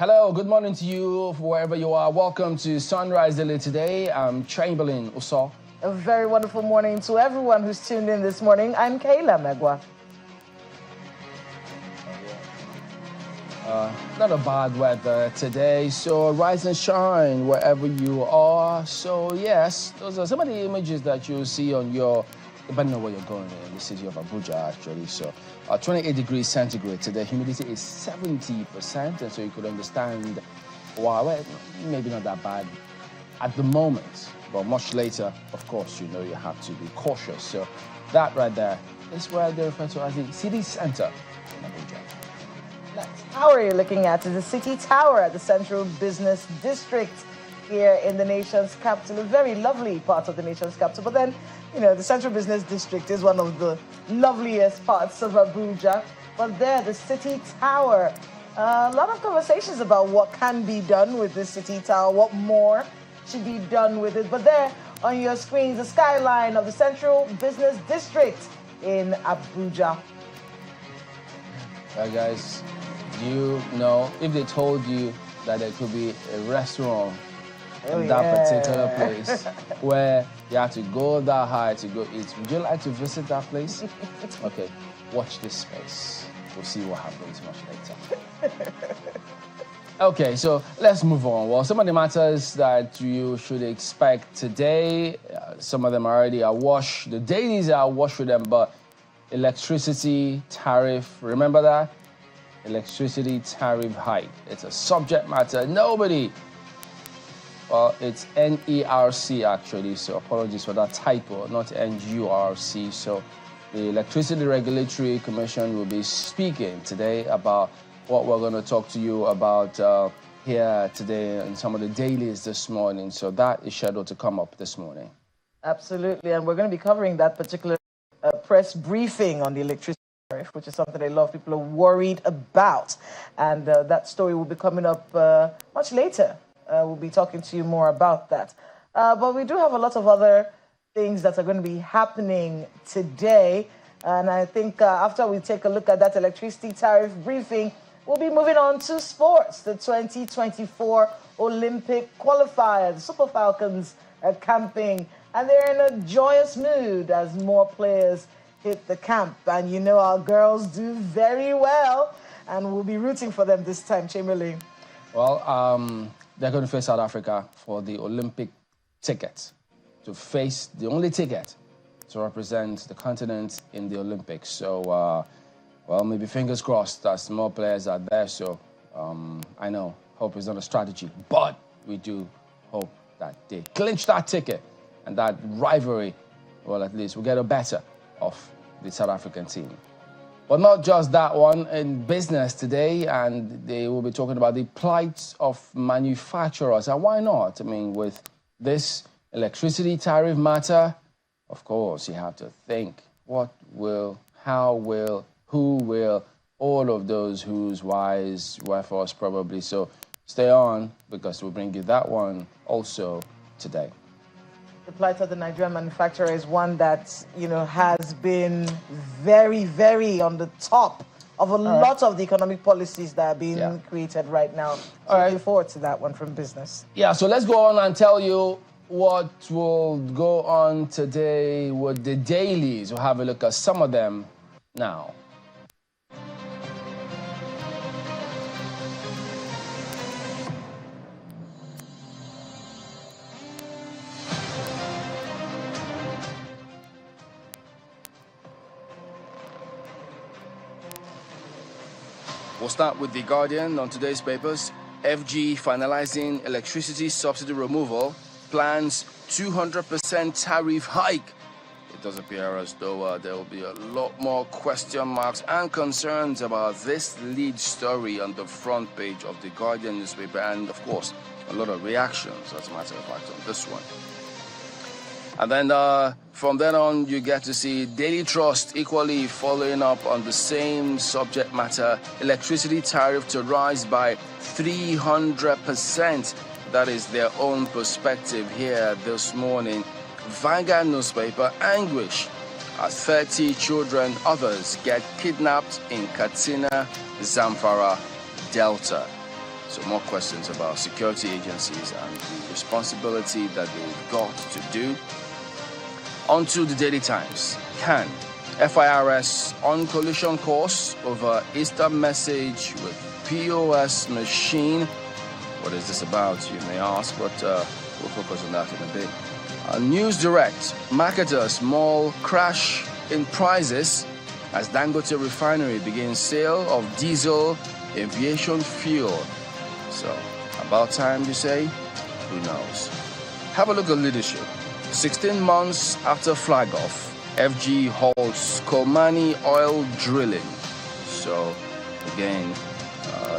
Hello, good morning to you wherever you are. Welcome to Sunrise Daily today. I'm Chamberlain Uso. A very wonderful morning to everyone who's tuned in this morning. I'm Kayla Megwa. Not a bad weather today, so rise and shine wherever you are. So yes, those are some of the images that you'll see on your, depending on where you're going in the city of Abuja actually. So 28 degrees centigrade today, humidity is 70%, and so you could understand why, well, maybe not that bad at the moment, but much later, of course, you know you have to be cautious. So that right there is where they refer to as the city center in Abuja. That tower you're looking at is the City Tower at the Central Business District here in the nation's capital, a very lovely part of the nation's capital. But then, you know, the Central Business District is one of the loveliest parts of Abuja. But there, the City Tower, a lot of conversations about what can be done with the City Tower, what more should be done with it. But there on your screens, the skyline of the Central Business District in Abuja. Guys, do you know if they told you that there could be a restaurant in that particular place where you have to go that high to go eat? Would you like to visit that place? Okay, watch this space. We'll see what happens much later. Okay, so let's move on. Well, some of the matters that you should expect today, some of them are already awash. The dailies are awash with them, but electricity tariff, remember that? Electricity tariff hike. It's a subject matter. Nobody, well, it's NERC actually, so apologies for that typo, not NURC. So the Electricity Regulatory Commission will be speaking today about what we're going to talk to you about here today and some of the dailies this morning. So that is scheduled to come up this morning. Absolutely, and we're going to be covering that particular press briefing on the electricity tariff, which is something a lot of people are worried about. And that story will be coming up much later. We'll be talking to you more about that. But we do have a lot of other things that are going to be happening today. And I think after we take a look at that electricity tariff briefing, we'll be moving on to sports. The 2024 Olympic qualifiers, the Super Falcons are camping, and they're in a joyous mood as more players hit the camp. And you know our girls do very well, and we'll be rooting for them this time, Chamberlain. Well, they're going to face South Africa for the Olympic ticket, to face the only ticket to represent the continent in the Olympics. So, well, maybe fingers crossed that more players are there. So I know hope is not a strategy, but we do hope that they clinch that ticket and that rivalry, well, at least we'll get a better of the South African team. But not just that one. In business today, and they will be talking about the plight of manufacturers. And why not? I mean, with this electricity tariff matter, of course, you have to think what will, how will, who will, all of those who's, whys, wherefores probably. So stay on, because we'll bring you that one also today. The plight of the Nigerian manufacturer is one that, you know, has been very, very on the top of a lot of the economic policies that are being created right now. So looking forward to that one from business. Yeah, so let's go on and tell you what will go on today with the dailies. We'll have a look at some of them now. We'll start with The Guardian on today's papers. FG finalizing electricity subsidy removal, plans 200% tariff hike. It does appear as though there will be a lot more question marks and concerns about this lead story on the front page of The Guardian newspaper, and of course, a lot of reactions, as a matter of fact, on this one. And then from then on, you get to see Daily Trust equally following up on the same subject matter, electricity tariff to rise by 300%. That is their own perspective here this morning. Vanguard newspaper, anguish as 30 children, others get kidnapped in Katsina, Zamfara, Delta. So more questions about security agencies and the responsibility that they've got to do. On to the Daily Times. Can FIRS on collision course over Easter message with POS machine? What is this about, you may ask, but we'll focus on that in a bit. News Direct. Marketers mall crash in prices as Dangote refinery begins sale of diesel aviation fuel. So, about time, you say? Who knows? Have a look at leadership. 16 months after flag off, FG halts Kolmani oil drilling. So, again,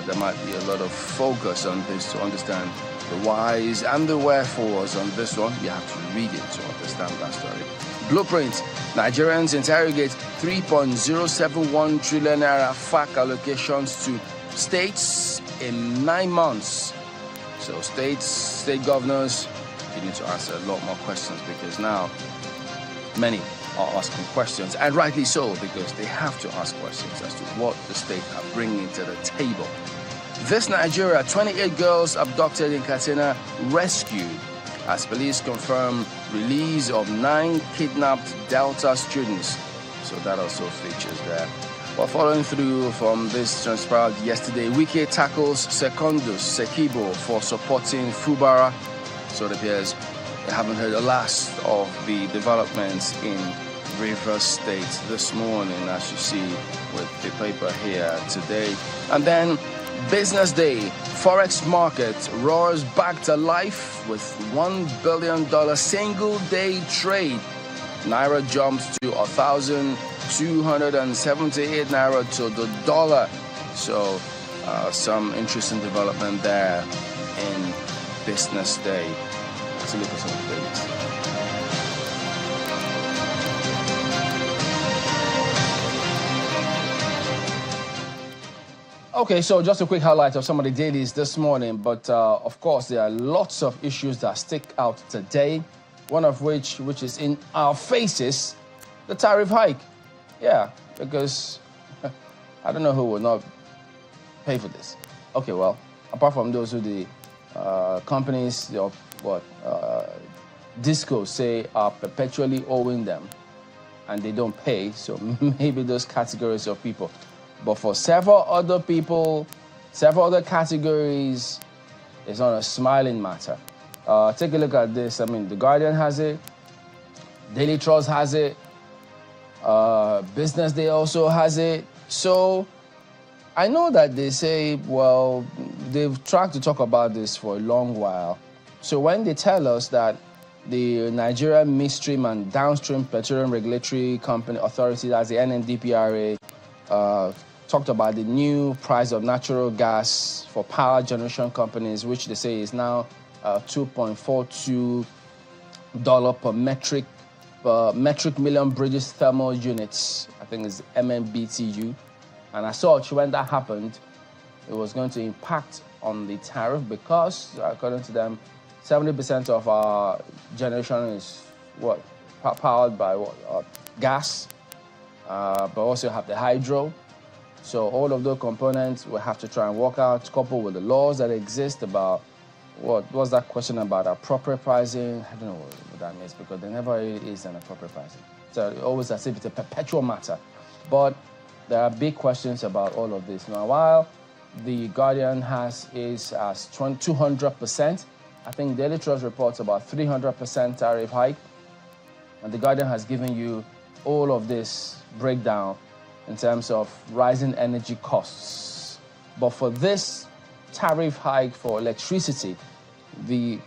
there might be a lot of focus on this to understand the whys and the wherefores on this one. You have to read it to understand that story. Blueprint. Nigerians interrogate 3.071 trillion naira FAC allocations to states in 9 months. So state governors, you need to answer a lot more questions because now many are asking questions, and rightly so, because they have to ask questions as to what the state are bringing to the table. This Nigeria, 28 girls abducted in Katsina rescued as police confirm release of 9 kidnapped Delta students. So that also features there. Well, following through from this transpired yesterday, Wike tackles Secondus Sekibo for supporting Fubara. So it appears they haven't heard the last of the developments in Rivers State this morning, as you see with the paper here today. And then Business Day, Forex market roars back to life with $1 billion single-day trade. Naira jumps to 1,278 Naira to the dollar. So some interesting development there in Business Day. Let's look at some of the dailies. Okay, so just a quick highlight of some of the dailies this morning, but of course there are lots of issues that stick out today, one of which is in our faces, the tariff hike. Yeah, because I don't know who will not pay for this. Okay, well, apart from those who the companies of discos say are perpetually owing them and they don't pay, so maybe those categories of people. But for several other people, several other categories, it's not a smiling matter. Take a look at this. I mean, The Guardian has it. Daily Trust has it. Business Day also has it. So I know that they say, well, they've tried to talk about this for a long while. So when they tell us that the Nigerian Midstream and Downstream Petroleum Regulatory Company Authority, that's the NNDPRA, talked about the new price of natural gas for power generation companies, which they say is now $2.42 per metric million British thermal units. I think it's MMBTU. And as such, when that happened, it was going to impact on the tariff because, according to them, 70% of our generation is powered by gas, but also have the hydro. So all of those components will have to try and work out, coupled with the laws that exist about what was that question about appropriate pricing. I don't know what that means because there never really is an appropriate pricing. So always as if it's a perpetual matter. But there are big questions about all of this. Now, while the Guardian is as 200%, I think Daily Trust reports about 300% tariff hike. And the Guardian has given you all of this breakdown in terms of rising energy costs. But for this tariff hike for electricity, the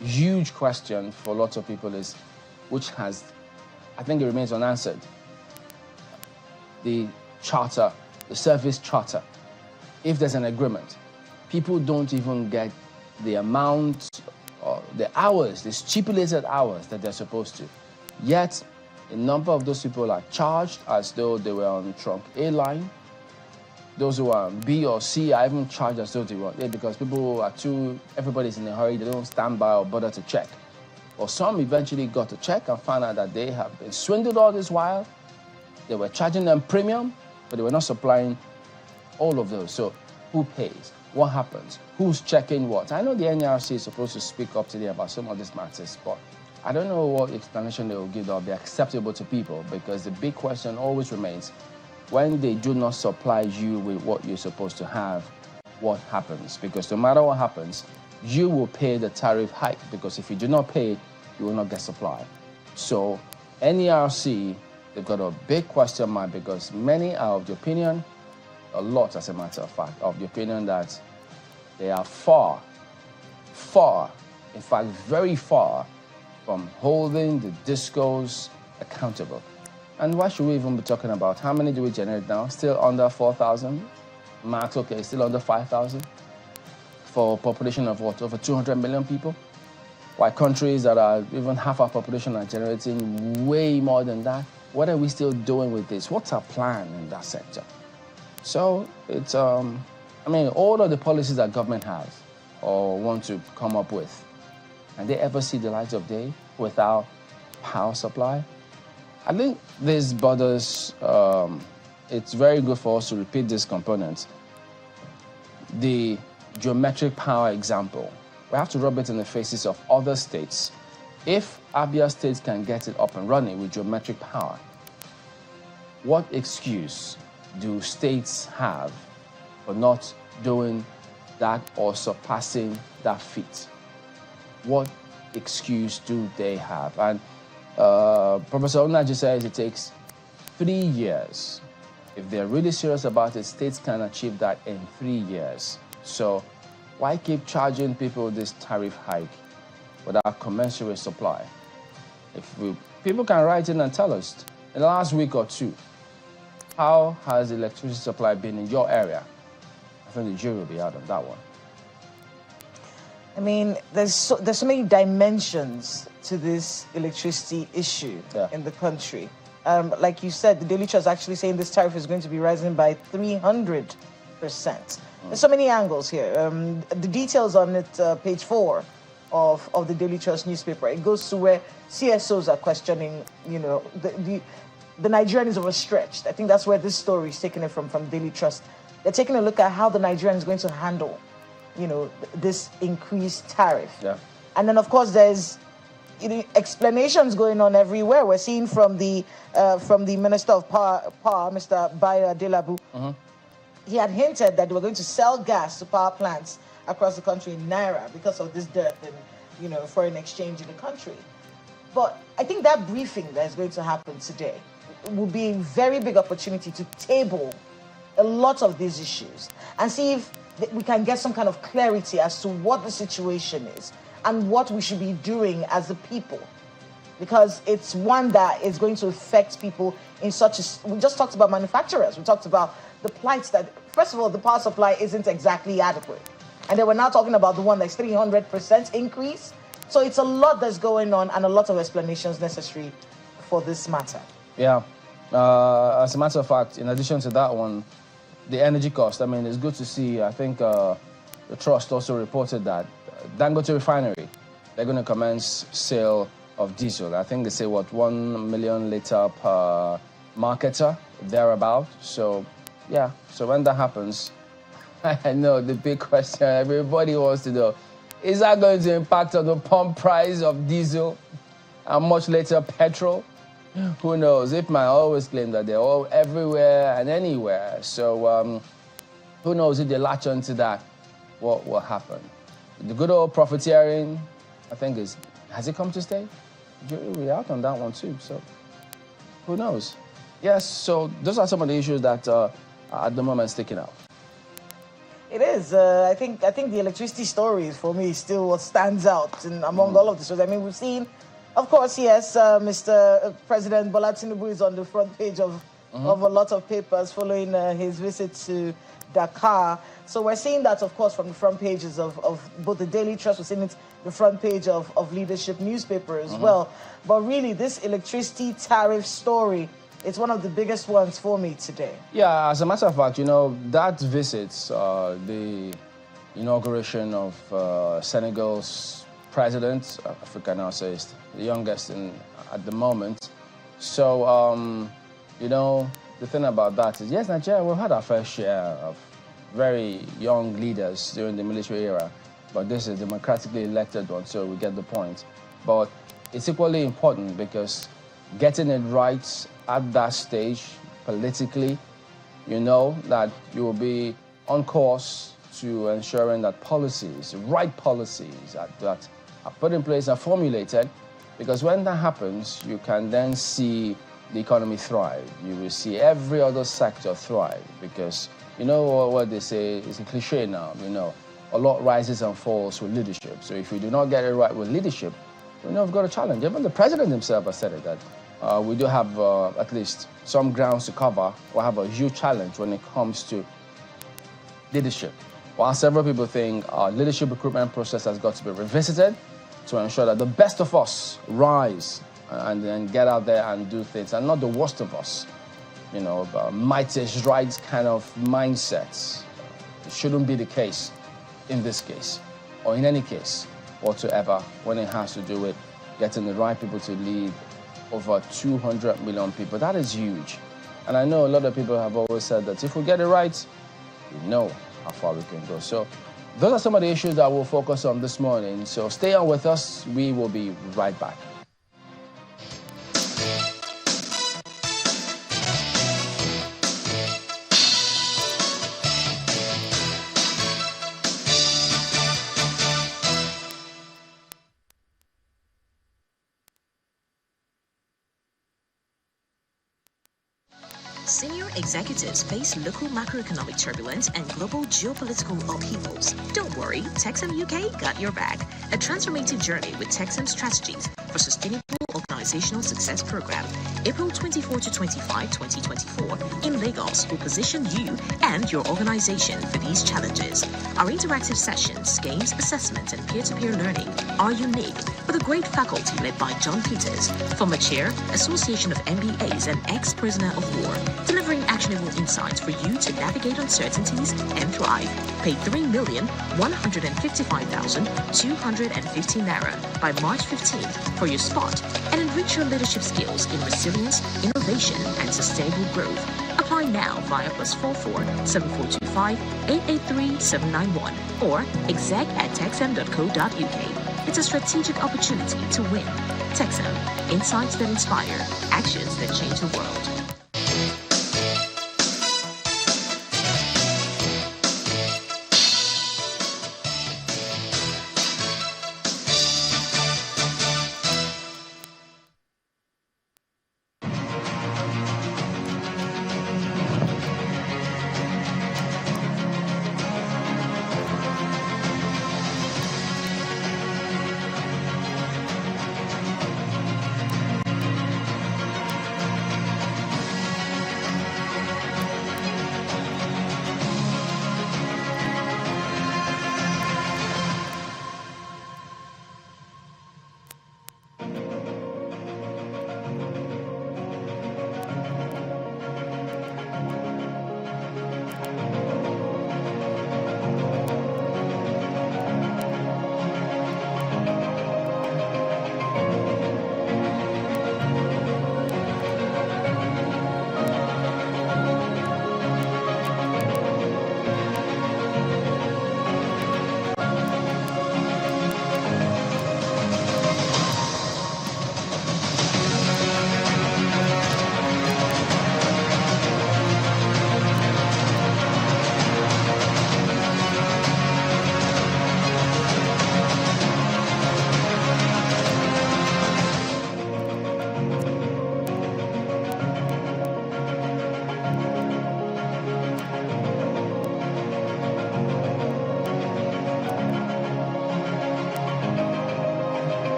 huge question for lots of people is, which has, I think it remains unanswered, the charter, the service charter. If there's an agreement, people don't even get the amount, or the hours, the stipulated hours that they're supposed to. Yet, a number of those people are charged as though they were on trunk A line. Those who are on B or C are even charged as though they were there because people are everybody's in a hurry, they don't stand by or bother to check. Or some eventually got to check and found out that they have been swindled all this while. They were charging them premium, but they were not supplying all of those. So who pays? what happens? Who's checking what? I know the NRC is supposed to speak up today about some of these matters, but I don't know what explanation they will give that will be acceptable to people, because the big question always remains, when they do not supply you with what you're supposed to have, what happens? Because no matter what happens, you will pay the tariff hike, because if you do not pay, you will not get supply. So NERC, they've got a big question mark, because many are of the opinion, a lot as a matter of fact, of the opinion that they are far, in fact very far from holding the discos accountable. And why should we even be talking about how many do we generate now? Still under 4,000? Max, okay, still under 5,000? For a population of what, over 200 million people? While countries that are even half our population are generating way more than that? What are we still doing with this? What's our plan in that sector? So it's, I mean, all of the policies that government has or want to come up with, can they ever see the light of day without power supply? I think this borders, it's very good for us to repeat this component. The geometric power example, we have to rub it in the faces of other states. If Abia states can get it up and running with geometric power, what excuse do states have for not doing that or surpassing that feat? What excuse do they have? And Professor Onaji says it takes 3 years. If they're really serious about it, states can achieve that in 3 years. So why keep charging people this tariff hike without commensurate supply? People can write in and tell us, in the last week or two, how has the electricity supply been in your area? I think the jury will be out on that one. I mean, there's so many dimensions to this electricity issue in the country. Like you said, the Daily Trust is actually saying this tariff is going to be rising by 300%. There's so many angles here. The details on it, page 4 of the Daily Trust newspaper, it goes to where CSOs are questioning, you know, the Nigerian is overstretched. I think that's where this story is taking it from Daily Trust. They're taking a look at how the Nigerian is going to handle, you know, this increased tariff. Yeah. And then, of course, there's explanations going on everywhere. We're seeing from the Minister of Power, Mr. Bayo Adelabu. He had hinted that they were going to sell gas to power plants across the country in Naira because of this dearth in, you know, foreign exchange in the country. But I think that briefing that is going to happen today will be a very big opportunity to table a lot of these issues and see if we can get some kind of clarity as to what the situation is and what we should be doing as a people. Because it's one that is going to affect people in such a... We just talked about manufacturers. We talked about the plights that... First of all, the power supply isn't exactly adequate. And then we're now talking about the one that's 300% increase. So it's a lot that's going on and a lot of explanations necessary for this matter. Yeah. As a matter of fact, in addition to that one, the energy cost, I mean, it's good to see. I think the Trust also reported that Dangote Refinery, they're going to commence sale of diesel. I think they say, what, 1 million litre per marketer, thereabout. So, yeah. So when that happens, I know the big question everybody wants to know, is that going to impact on the pump price of diesel and much later petrol? Who knows? If I always claim that they're all everywhere and anywhere. So who knows if they latch onto that, what will happen? The good old profiteering, I think, has it come to stay? We're out on that one too. So who knows? Yes, so those are some of the issues that are at the moment sticking out. It is. I think the electricity story, for me, is still what stands out among all of this. I mean, we've seen, of course, yes, Mr. President Bola Tinubu is on the front page of a lot of papers following his visit to Dakar. So we're seeing that, of course, from the front pages of both the Daily Trust, we're seeing it the front page of leadership newspaper as well. But really, this electricity tariff story, it's one of the biggest ones for me today. Yeah, as a matter of fact, you know, that visit, the inauguration of Senegal's president, Africa now says, the youngest at the moment. So, you know, the thing about that is, yes, Nigeria, we've had our fair share of very young leaders during the military era, but this is a democratically elected one, so we get the point. But it's equally important because getting it right at that stage politically, you know that you will be on course to ensuring that policies, right policies that are put in place and formulated, because when that happens, you can then see the economy thrive. You will see every other sector thrive, because you know what they say, it's a cliche now, you know, a lot rises and falls with leadership. So if we do not get it right with leadership, we know we've got a challenge. Even the president himself has said it, that we do have at least some grounds to cover. We'll have a huge challenge when it comes to leadership. While several people think our leadership recruitment process has got to be revisited to ensure that the best of us rise and then get out there and do things, and not the worst of us. You know, might is right kind of mindsets. It shouldn't be the case in this case, or in any case whatsoever, when it has to do with getting the right people to lead over 200 million people. That is huge. And I know a lot of people have always said that if we get it right, we know how far we can go. So those are some of the issues that we'll focus on this morning. So stay on with us. We will be right back. Senior executives face local macroeconomic turbulence and global geopolitical upheavals. Don't worry, Texam UK got your back. A transformative journey with Texam Strategies for Sustainable Organizational Success Program, April 24 to 25, 2024, in Lagos, will position you and your organization for these challenges. Our interactive sessions, games, assessment, and peer-to-peer learning are unique, with a great faculty led by John Peters, former chair, Association of MBAs and ex-prisoner of war, delivering actionable insights for you to navigate uncertainties and thrive. Pay 3,155,250 Naira by March 15th for your spot and enrich your leadership skills in resilience, innovation, and sustainable growth. Apply now via +44 7425 883 791 or exec@texam.co.uk. It's a strategic opportunity to win. Texam, insights that inspire, actions that change the world.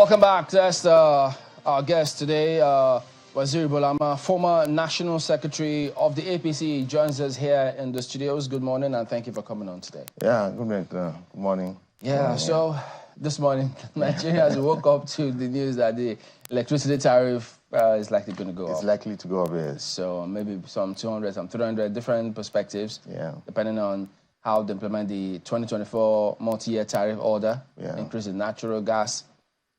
Welcome back. That's our guest today, Waziri Bulama, former National Secretary of the APC, joins us here in the studios. Good morning, and thank you for coming on today. Yeah, good morning. Yeah, so this morning, Nigerians woke up to the news that the electricity tariff is likely going to go up. It's likely to go up, yes. So maybe some 200, some 300 different perspectives, depending on how they implement the 2024 multi-year tariff order, increase in natural gas.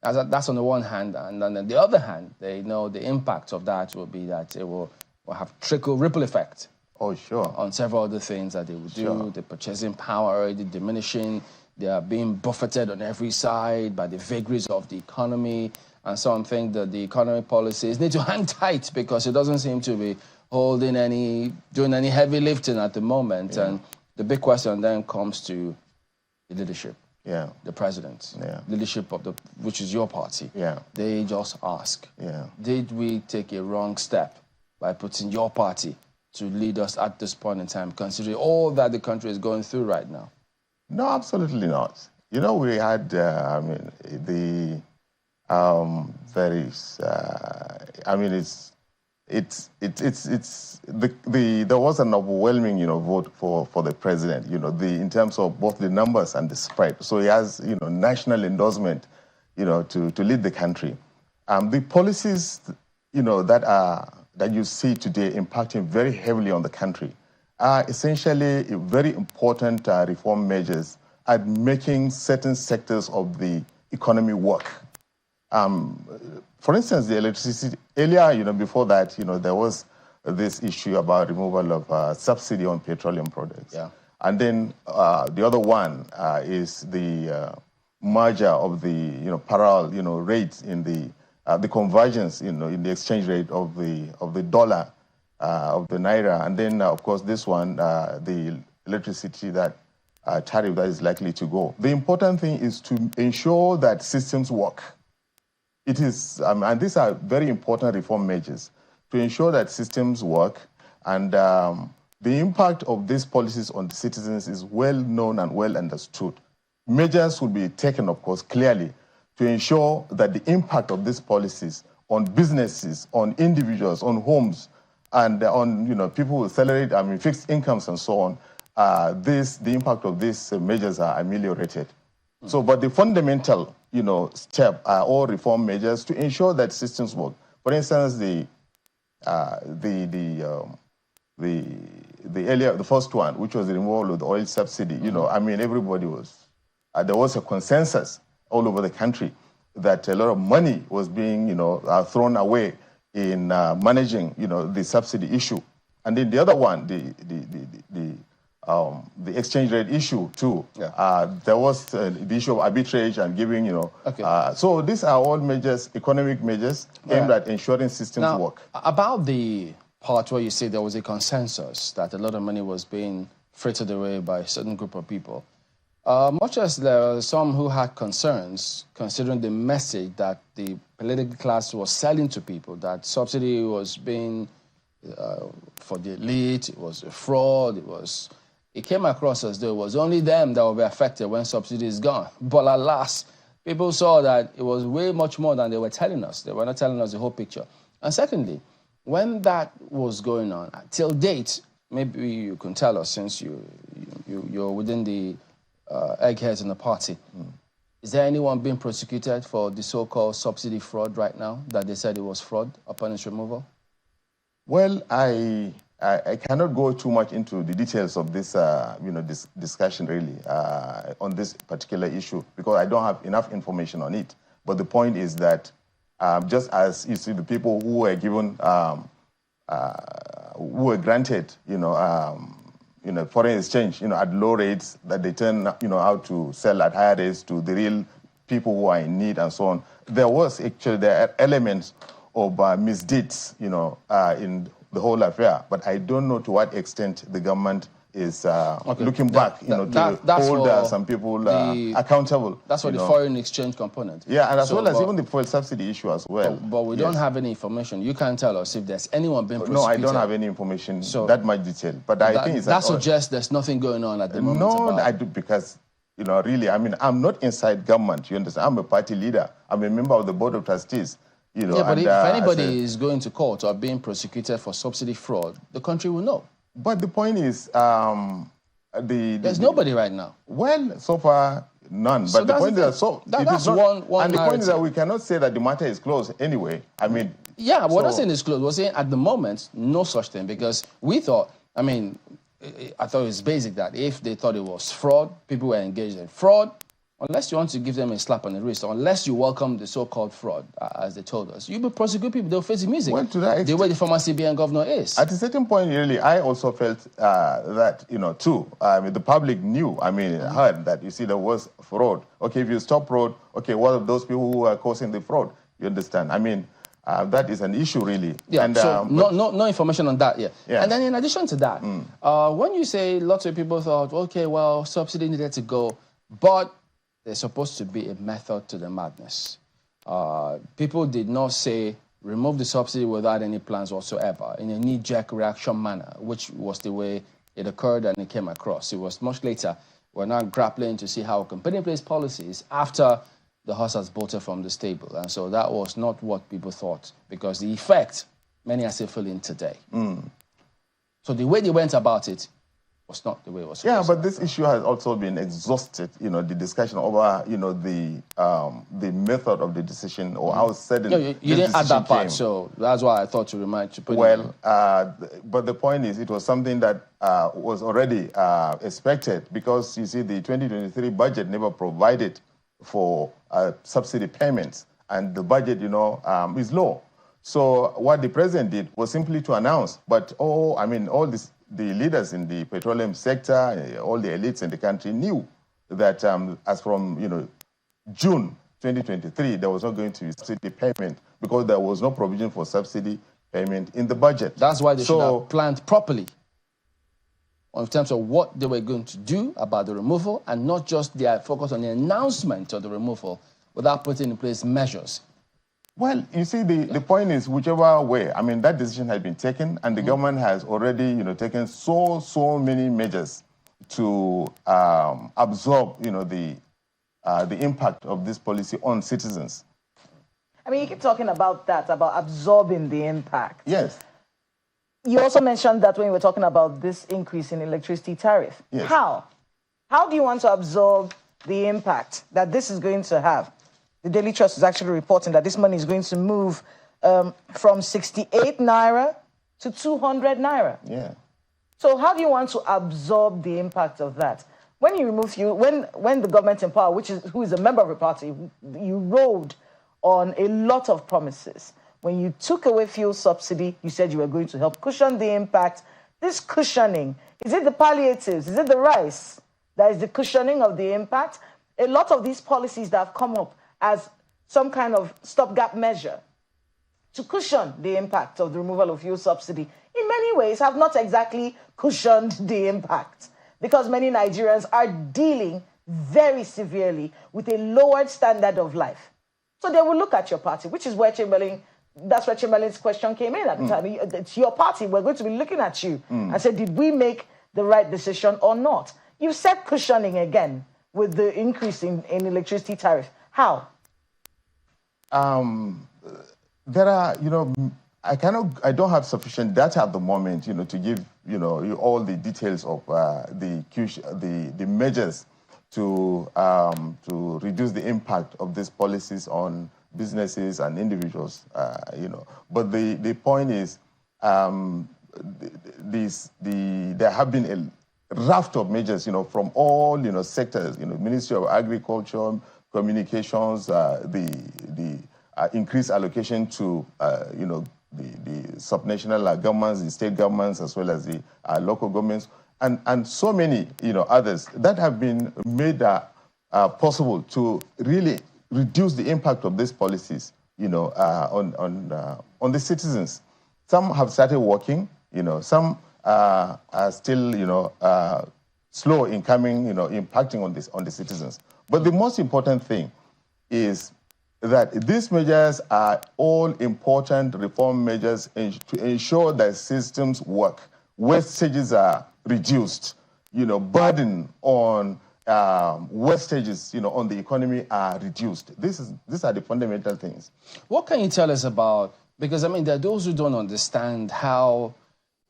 That's on the one hand, and on the other hand, they know the impact of that will be that it will have ripple effect. Oh, sure. On several other things that they will do. The purchasing power already diminishing. They are being buffeted on every side by the vagaries of the economy, and some think that the economic policies need to hang tight because it doesn't seem to be doing any heavy lifting at the moment. And the big question then comes to the leadership. The president, leadership of which is your party. They just ask, did we take a wrong step by putting your party to lead us at this point in time, considering all that the country is going through right now? No, absolutely not. You know, we had, there was an overwhelming, vote for the president, in terms of both the numbers and the spread. So he has, national endorsement, to lead the country. The policies, that you see today impacting very heavily on the country are essentially very important reform measures at making certain sectors of the economy work. For instance, the electricity, earlier, before that, there was this issue about removal of subsidy on petroleum products. And then the other one is the merger of the, parallel, rates in the convergence, in the exchange rate of the dollar, of the naira. And then, of course, this one, the electricity tariff that is likely to go. The important thing is to ensure that systems work. It is, and these are very important reform measures to ensure that systems work, and the impact of these policies on the citizens is well known and well understood. Measures will be taken, of course, clearly to ensure that the impact of these policies on businesses, on individuals, on homes, and on people with salaried, fixed incomes and so on, the impact of these measures are ameliorated. So, but the fundamental, step are all reform measures to ensure that systems work. For instance, the first one, which was the removal of the oil subsidy, everybody was, there was a consensus all over the country that a lot of money was being, thrown away in managing, the subsidy issue. And then the other one, the exchange rate issue too. There was the issue of arbitrage and giving, so these are all measures, economic measures aimed at ensuring systems work. About the part where you say there was a consensus that a lot of money was being frittered away by a certain group of people, much as there are some who had concerns considering the message that the political class was selling to people, that subsidy was being for the elite, it was a fraud, it came across as though it was only them that will be affected when subsidy is gone. But alas, people saw that it was way much more than they were telling us. They were not telling us the whole picture. And secondly, when that was going on, till date, maybe you can tell us, since you're within the eggheads in the party, is there anyone being prosecuted for the so-called subsidy fraud right now, that they said it was fraud upon its removal? Well, I cannot go too much into the details of this, this discussion really on this particular issue because I don't have enough information on it. But the point is that just as you see the people who were given, who were granted, foreign exchange, at low rates that they turn, out to sell at higher rates to the real people who are in need and so on. There are elements of misdeeds, in the whole affair, but I don't know to what extent the government is looking back, to hold some people accountable. That's for the foreign exchange component. Yeah, and as well as even the fuel subsidy issue as well. But we don't have any information. You can't tell us if there's anyone being prosecuted. No, I don't have any information that much detail. But I think it's that suggests there's nothing going on at the moment. No, I do, because you know, really, I mean, I'm not inside government, you understand? I'm a party leader. I'm a member of the board of trustees, you know. Yeah, but and, if anybody is going to court or being prosecuted for subsidy fraud, the country will know. But the point is, there's nobody right now. Well, so far, none. So but the point is that that's one and the point is that we cannot say that the matter is closed anyway. I mean, yeah, we're not saying it's closed. We're saying at the moment, no such thing, because we thought, I mean, I thought it was basic that if they thought it was fraud, people were engaged in fraud, unless you want to give them a slap on the wrist, unless you welcome the so-called fraud, as they told us, you will prosecute people, they'll face the music. Well, to that the way the former CBN governor is. At a certain point, really, I also felt that, you know, too, I mean, the public knew, I mean, heard that, you see, there was fraud. Okay, if you stop fraud, okay, what of those people who are causing the fraud? You understand? I mean, that is an issue, really. Yeah, and, so no information on that yet. Yeah. And then in addition to that, when you say lots of people thought, okay, well, subsidy needed to go, but there's supposed to be a method to the madness. People did not say, remove the subsidy without any plans whatsoever, in a knee-jerk reaction manner, which was the way it occurred and it came across. It was much later. We're now grappling to see how we can put in place policies after the horse has bolted from the stable. And so that was not what people thought, because the effect, many are still feeling today. So the way they went about it was not the way it was supposed to. Yeah, but this issue has also been exhausted, you know, the discussion over, you know, the method of the decision or how sudden you didn't add that part, so that's why I thought to remind you. Well, but the point is, it was something that was already expected, because, you see, the 2023 budget never provided for subsidy payments, and the budget, you know, is low. So what the president did was simply to announce, but I mean, all this, the leaders in the petroleum sector, all the elites in the country knew that as from, you know, June 2023, there was not going to be subsidy payment, because there was no provision for subsidy payment in the budget. That's why they should have planned properly in terms of what they were going to do about the removal, and not just their focus on the announcement of the removal without putting in place measures. Well, you see, the point is, whichever way, I mean, that decision has been taken, and the government has already, you know, taken so many measures to absorb, you know, the impact of this policy on citizens. I mean, you keep talking about that, about absorbing the impact. Yes. You also mentioned that when you were talking about this increase in electricity tariff. Yes. How? How do you want to absorb the impact that this is going to have? The Daily Trust is actually reporting that this money is going to move from 68 naira to 200 naira. Yeah. So how do you want to absorb the impact of that? When you remove fuel, when the government in power, who is a member of the party, you rode on a lot of promises. When you took away fuel subsidy, you said you were going to help cushion the impact. This cushioning, is it the palliatives? Is it the rice that is the cushioning of the impact? A lot of these policies that have come up as some kind of stopgap measure to cushion the impact of the removal of fuel subsidy, in many ways have not exactly cushioned the impact, because many Nigerians are dealing very severely with a lowered standard of life. So they will look at your party, which is where that's where Chamberlain's question came in at the time. It's your party, we're going to be looking at you and say, did we make the right decision or not? You said cushioning again with the increase in electricity tariff. How? There are, you know, I don't have sufficient data at the moment, you know, to give, you know, all the details of the measures to reduce the impact of these policies on businesses and individuals, you know. But the point is, there have been a raft of measures, you know, from all, you know, sectors, you know, Ministry of Agriculture, Communications, the increased allocation to, you know, the subnational governments, the state governments, as well as the local governments, and so many, you know, others that have been made possible to really reduce the impact of these policies, you know, on the citizens. Some have started working, you know, some are still, you know, slow in coming, you know, impacting on the citizens. But the most important thing is that these measures are all important reform measures to ensure that systems work, wastages are reduced, you know, burden on wastages, on the economy are reduced. These are the fundamental things. What can you tell us about, because, I mean, there are those who don't understand how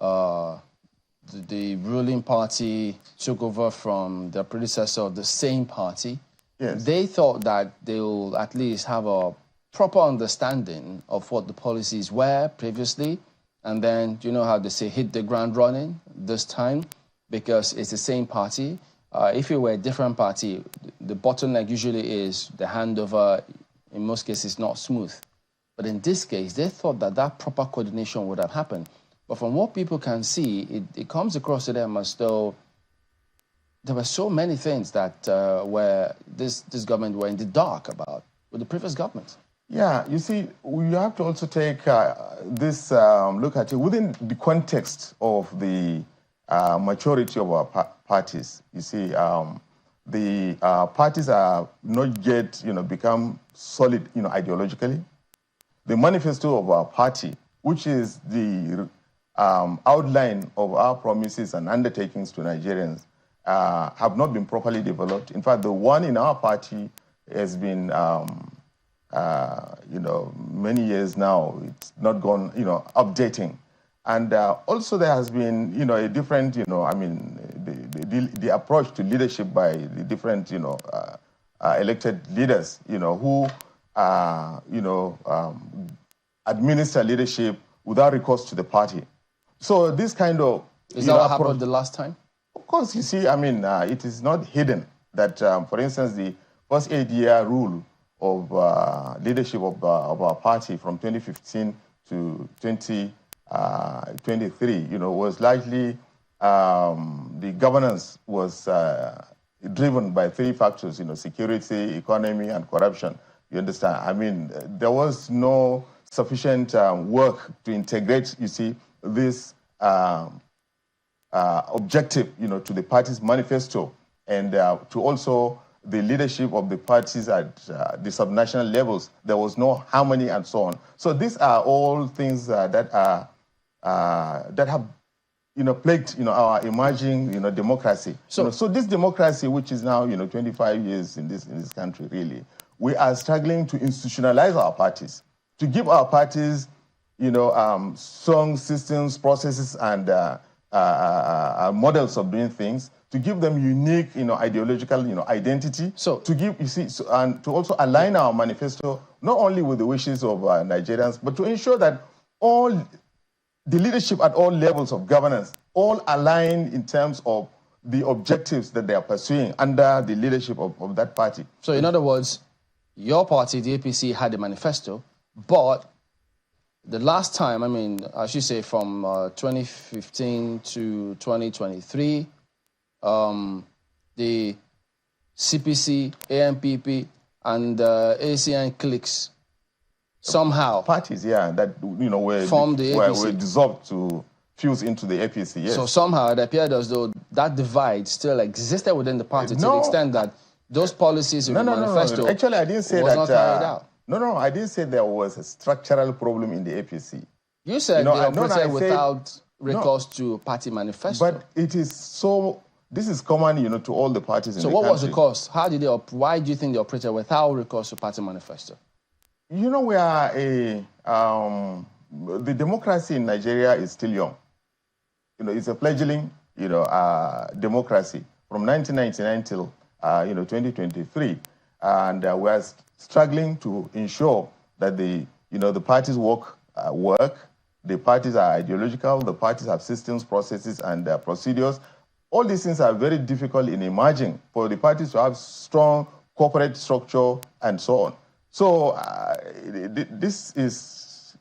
the ruling party took over from the predecessor of the same party. Yes. They thought that they will at least have a proper understanding of what the policies were previously, and then, you know how they say, hit the ground running this time, because it's the same party. If it were a different party, the bottleneck usually is the handover, in most cases, not smooth. But in this case, they thought that that proper coordination would have happened. But from what people can see, it comes across to them as though there were so many things that where this government were in the dark about with the previous government. Yeah, you see, you have to also take this look at it within the context of the maturity of our parties. You see, the parties are not yet, become solid, ideologically. The manifesto of our party, which is the outline of our promises and undertakings to Nigerians, have not been properly developed. In fact, the one in our party has been, many years now. It's not gone, updating. And also there has been, a different, the approach to leadership by the different, elected leaders, who, administer leadership without recourse to the party. So this kind of... Is that what happened the last time? Of course, you see, it is not hidden that, for instance, the first 8-year rule of leadership of our party from 2015 to 2023, was largely, the governance was driven by 3 factors, security, economy, and corruption. You understand? There was no sufficient work to integrate, you see, this objective, to the party's manifesto, and to also the leadership of the parties at the subnational levels. There was no harmony and so on. So these are all things that have, plagued, our emerging, democracy. So this democracy, which is now, 25 years in this country, really, we are struggling to institutionalize our parties, to give our parties, strong systems, processes, and models of doing things, to give them unique, ideological, identity. So to give, and to also align our manifesto not only with the wishes of Nigerians, but to ensure that all the leadership at all levels of governance all align in terms of the objectives that they are pursuing under the leadership of that party. So in other words, your party, the APC, had a manifesto, but the last time, I should say from 2015 to 2023, the CPC, ANPP, and ACN cliques somehow parties, that were dissolved to fuse into the APC. Yes. So somehow it appeared as though that divide still existed within the party to the extent that those policies in the manifesto. No. Actually, I didn't say was that. Not carried out. No, I didn't say there was a structural problem in the APC. You said they operated without recourse to party manifesto. But it is so. This is common, to all the parties in the country. So what was the cause? How did they? Why do you think they operated without recourse to party manifesto? We are the democracy in Nigeria is still young. It's a fledgling, democracy from 1999 till 2023, and we are struggling to ensure that the parties work. The parties are ideological. The parties have systems, processes, and procedures. All these things are very difficult in emerging for the parties to have strong corporate structure and so on. So this is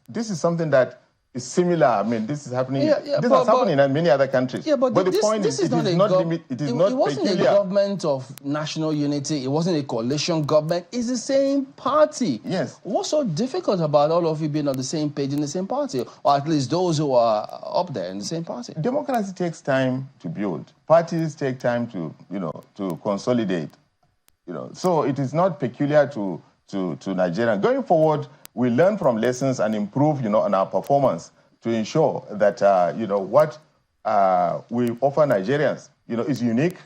something that is similar. This is happening. This has happened in many other countries. Yeah, but the point is, it wasn't a government of national unity. It wasn't a coalition government. It's the same party. Yes. What's so difficult about all of you being on the same page in the same party, or at least those who are up there in the same party? Democracy takes time to build. Parties take time to consolidate. So it is not peculiar to Nigeria. Going forward, we learn from lessons and improve, on our performance to ensure that, what we offer Nigerians, is unique,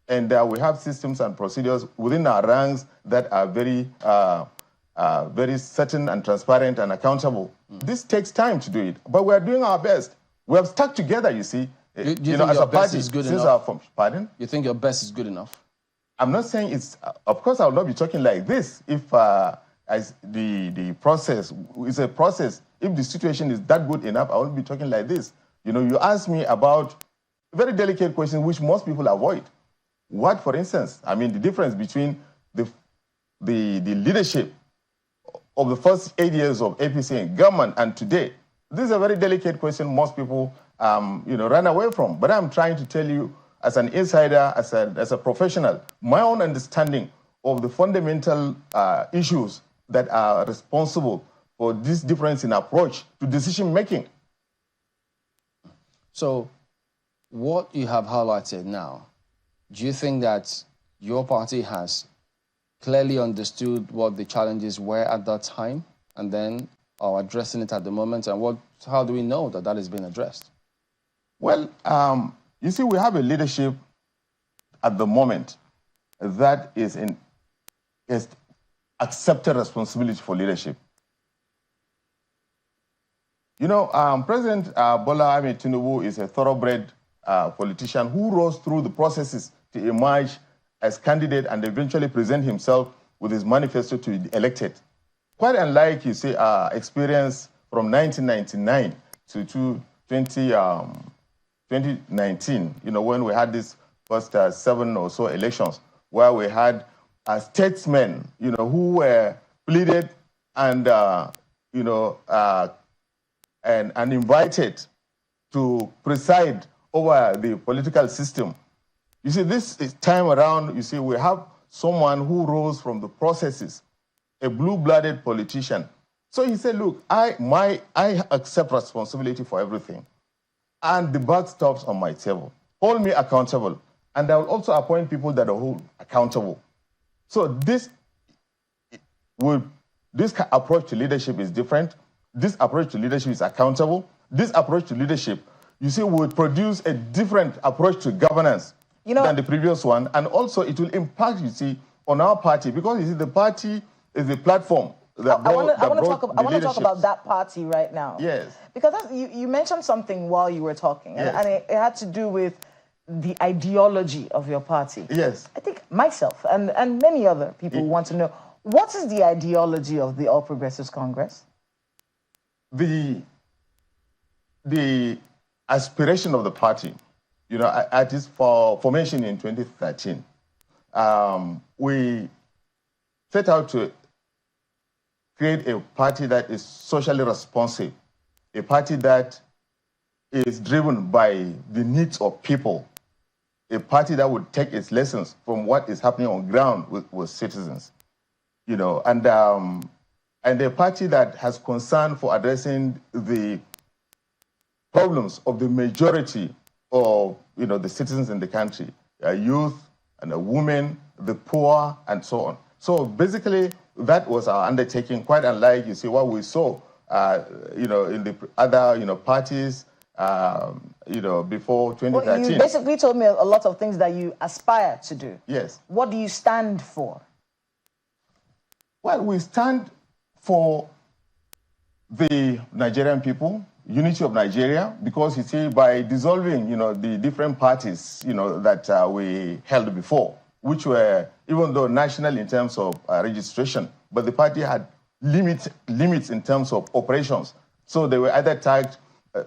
And we have systems and procedures within our ranks that are very, very certain and transparent and accountable. This takes time to do it, but we are doing our best. We have stuck together, you see. Do you think as your best is good enough? Pardon? You think your best is good enough? I'm not saying it's, of course I will not be talking like this if as the process is a process. If the situation is that good enough, I won't be talking like this. You know, you ask me about a very delicate question which most people avoid. What, for instance, I mean, the difference between the leadership of the first 8 years of APC in government and today. This is a very delicate question most people, you know, run away from. But I'm trying to tell you, as an insider, as a professional, my own understanding of the fundamental issues that are responsible for this difference in approach to decision-making. So what you have highlighted now, do you think that your party has clearly understood what the challenges were at that time and then are addressing it at the moment? And how do we know that that is being addressed? Well, you see, we have a leadership at the moment that is accepted responsibility for leadership. You know, President Bola Ahmed Tinubu is a thoroughbred politician who rose through the processes to emerge as candidate and eventually present himself with his manifesto to be elected. Quite unlike, you see, experience from 1999 to 2019, you know, when we had this first 7 or so elections, where we had statesmen, you know, who were pleaded and, you know, and invited to preside over the political system. You see, this time around, you see, we have someone who rose from the processes, a blue-blooded politician. So he said, look, I accept responsibility for everything. And the buck stops on my table. Hold me accountable. And I will also appoint people that are hold accountable. So this approach to leadership is different. This approach to leadership is accountable. This approach to leadership, you see, will produce a different approach to governance than the previous one. And also it will impact, you see, on our party, because you see, the party is the platform. I want to talk about that party right now. Yes. Because you mentioned something while you were talking, yes. and it had to do with the ideology of your party. Yes. I think myself and many other people want to know, what is the ideology of the All Progressives Congress? The aspiration of the party, you know, at its formation in 2013, we set out to create a party that is socially responsive, a party that is driven by the needs of people, a party that would take its lessons from what is happening on ground with citizens, you know, and a party that has concern for addressing the problems of the majority of, you know, the citizens in the country, youth and women, the poor, and so on. So basically, that was our undertaking, quite unlike, you see, what we saw, you know, in the other, you know, parties, you know, before 2013. Well, you basically told me a lot of things that you aspire to do. Yes. What do you stand for? Well, we stand for the Nigerian people, unity of Nigeria, because you see, by dissolving, you know, the different parties, you know, that we held before, which were, even though national in terms of registration, but the party had limits in terms of operations. So they were either tagged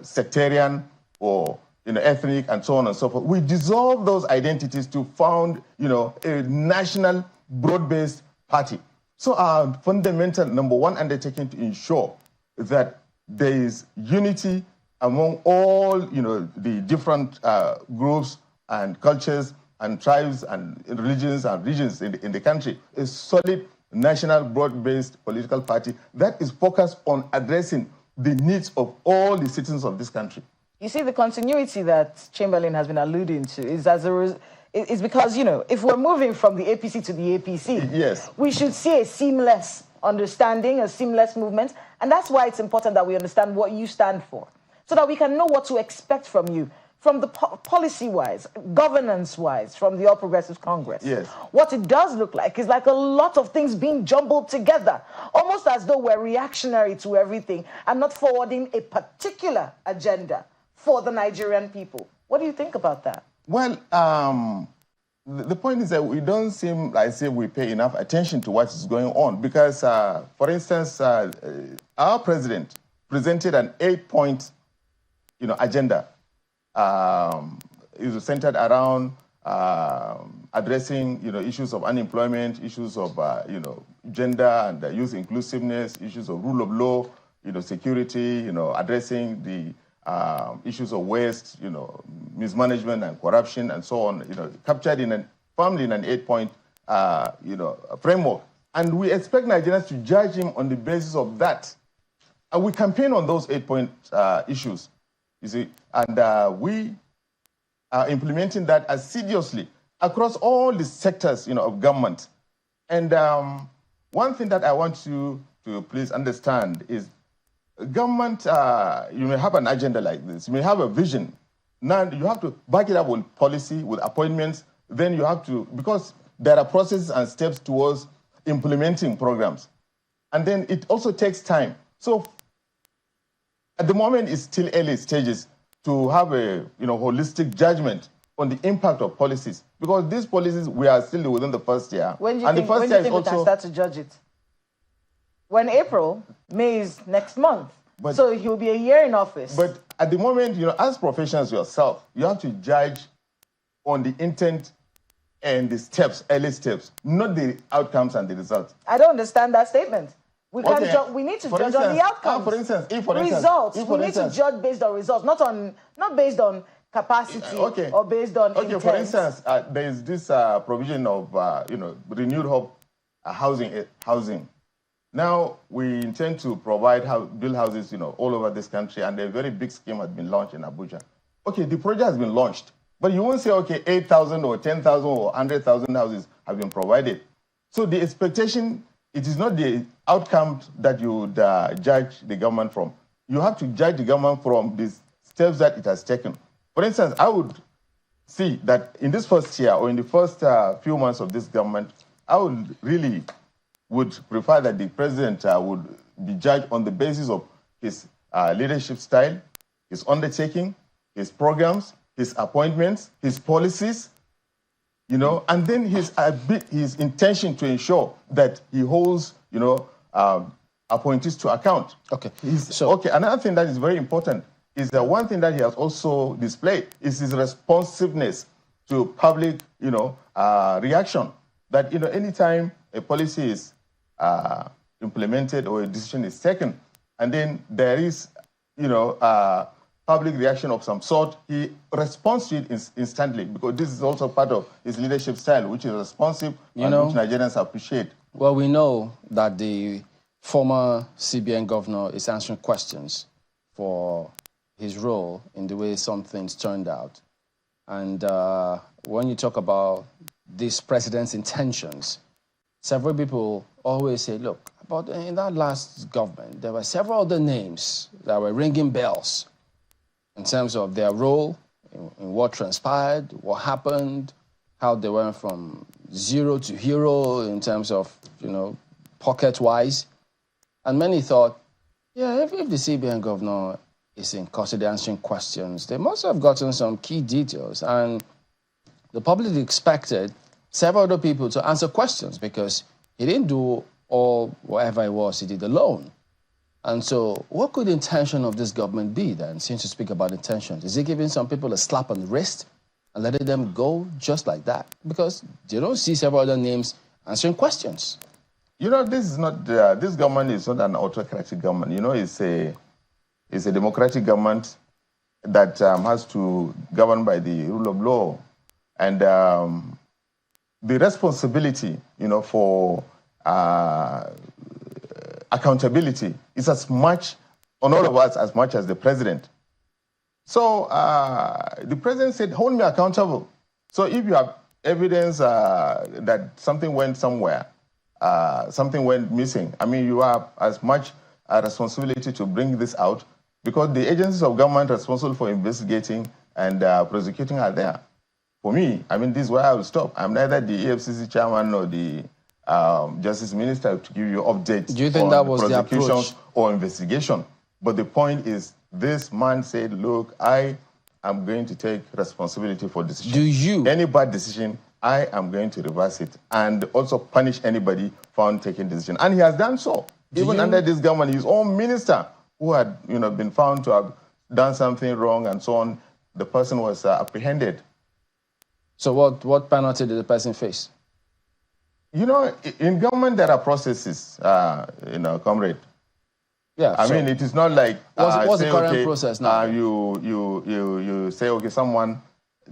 sectarian or, you know, ethnic and so on and so forth. We dissolved those identities to found, you know, a national broad-based party. So our fundamental #1 undertaking to ensure that there is unity among all, you know, the different groups and cultures and tribes and religions and regions in the country, a solid national broad-based political party that is focused on addressing the needs of all the citizens of this country. You see, the continuity that Chamberlain has been alluding to is because, you know, if we're moving from the APC to the APC, yes, we should see a seamless understanding, a seamless movement, and that's why it's important that we understand what you stand for, so that we can know what to expect from you. from the policy-wise, governance-wise, from the All Progressives Congress, yes, what it does look like is like a lot of things being jumbled together, almost as though we're reactionary to everything and not forwarding a particular agenda for the Nigerian people. What do you think about that? Well, the point is that we don't seem like we pay enough attention to what is going on because, for instance, our president presented an 8-point, agenda. It was centered around addressing, issues of unemployment, issues of, gender and youth inclusiveness, issues of rule of law, security, addressing the issues of waste, mismanagement and corruption and so on, captured firmly in an 8-point, framework. And we expect Nigerians to judge him on the basis of that. And we campaign on those 8-point issues, you see, and we are implementing that assiduously across all the sectors, of government. And one thing that I want you to please understand is government, you may have an agenda like this, you may have a vision. Now you have to back it up with policy, with appointments, then you have to, because there are processes and steps towards implementing programs. And then it also takes time. So at the moment, it's still early stages to have a holistic judgment on the impact of policies. Because these policies, we are still within the first year. When do you think we can start to judge it? When April, May is next month. So he'll be a year in office. But at the moment, as professionals yourself, you have to judge on the intent and the steps, early steps, not the outcomes and the results. I don't understand that statement. We need to judge on the outcomes. For instance, results. We need to judge based on results, not based on capacity or based on intent. For instance, there is this provision of renewed hope housing. Now we intend to build houses, all over this country, and a very big scheme has been launched in Abuja. Okay, the project has been launched, but you won't say, okay, 8,000 or 10,000 or 100,000 houses have been provided. So the expectation, it is not the outcome that you would judge the government from. You have to judge the government from the steps that it has taken. For instance, I would see that in this first year or in the first few months of this government, I would prefer that the president would be judged on the basis of his leadership style, his undertaking, his programs, his appointments, his policies, and then his intention to ensure that he holds, appointees to account. Okay. Another thing that is very important is that one thing that he has also displayed is his responsiveness to public, reaction. That, anytime a policy is implemented or a decision is taken, and then there is, public reaction of some sort, he responds to it instantly, because this is also part of his leadership style, which is responsive and which Nigerians appreciate. Well, we know that the former CBN governor is answering questions for his role in the way some things turned out. And when you talk about this president's intentions, several people always say, look, but in that last government, there were several other names that were ringing bells in terms of their role in what transpired, what happened, how they went from zero to hero in terms of, pocket-wise. And many thought, yeah, if the CBN governor is in custody answering questions, they must have gotten some key details. And the public expected several other people to answer questions because he didn't do all whatever it was he did alone. And so what could the intention of this government be then, since you speak about intentions? Is he giving some people a slap on the wrist and letting them go just like that? Because you don't see several other names answering questions. This is not, this government is not an autocratic government. It's a democratic government that has to govern by the rule of law. And the responsibility, for accountability is as much on all of us as much as the president. So the president said, hold me accountable. So if you have evidence that something went somewhere, something went missing, you have as much responsibility to bring this out, because the agencies of government responsible for investigating and prosecuting are there. For me, I mean, this is where I will stop. I'm neither the EFCC chairman nor the Justice Minister to give you updates. Do you think that was the approach or investigation? But the point is, this man said, look, I am going to take responsibility for decision. Do you? Any bad decision, I am going to reverse it and also punish anybody found taking decision. And he has done so. Even under this government, his own minister, who had been found to have done something wrong and so on, the person was apprehended. So what penalty did the person face? In government, there are processes, comrade. Yeah. I mean, it is not like... What's the current process now? You say, okay, someone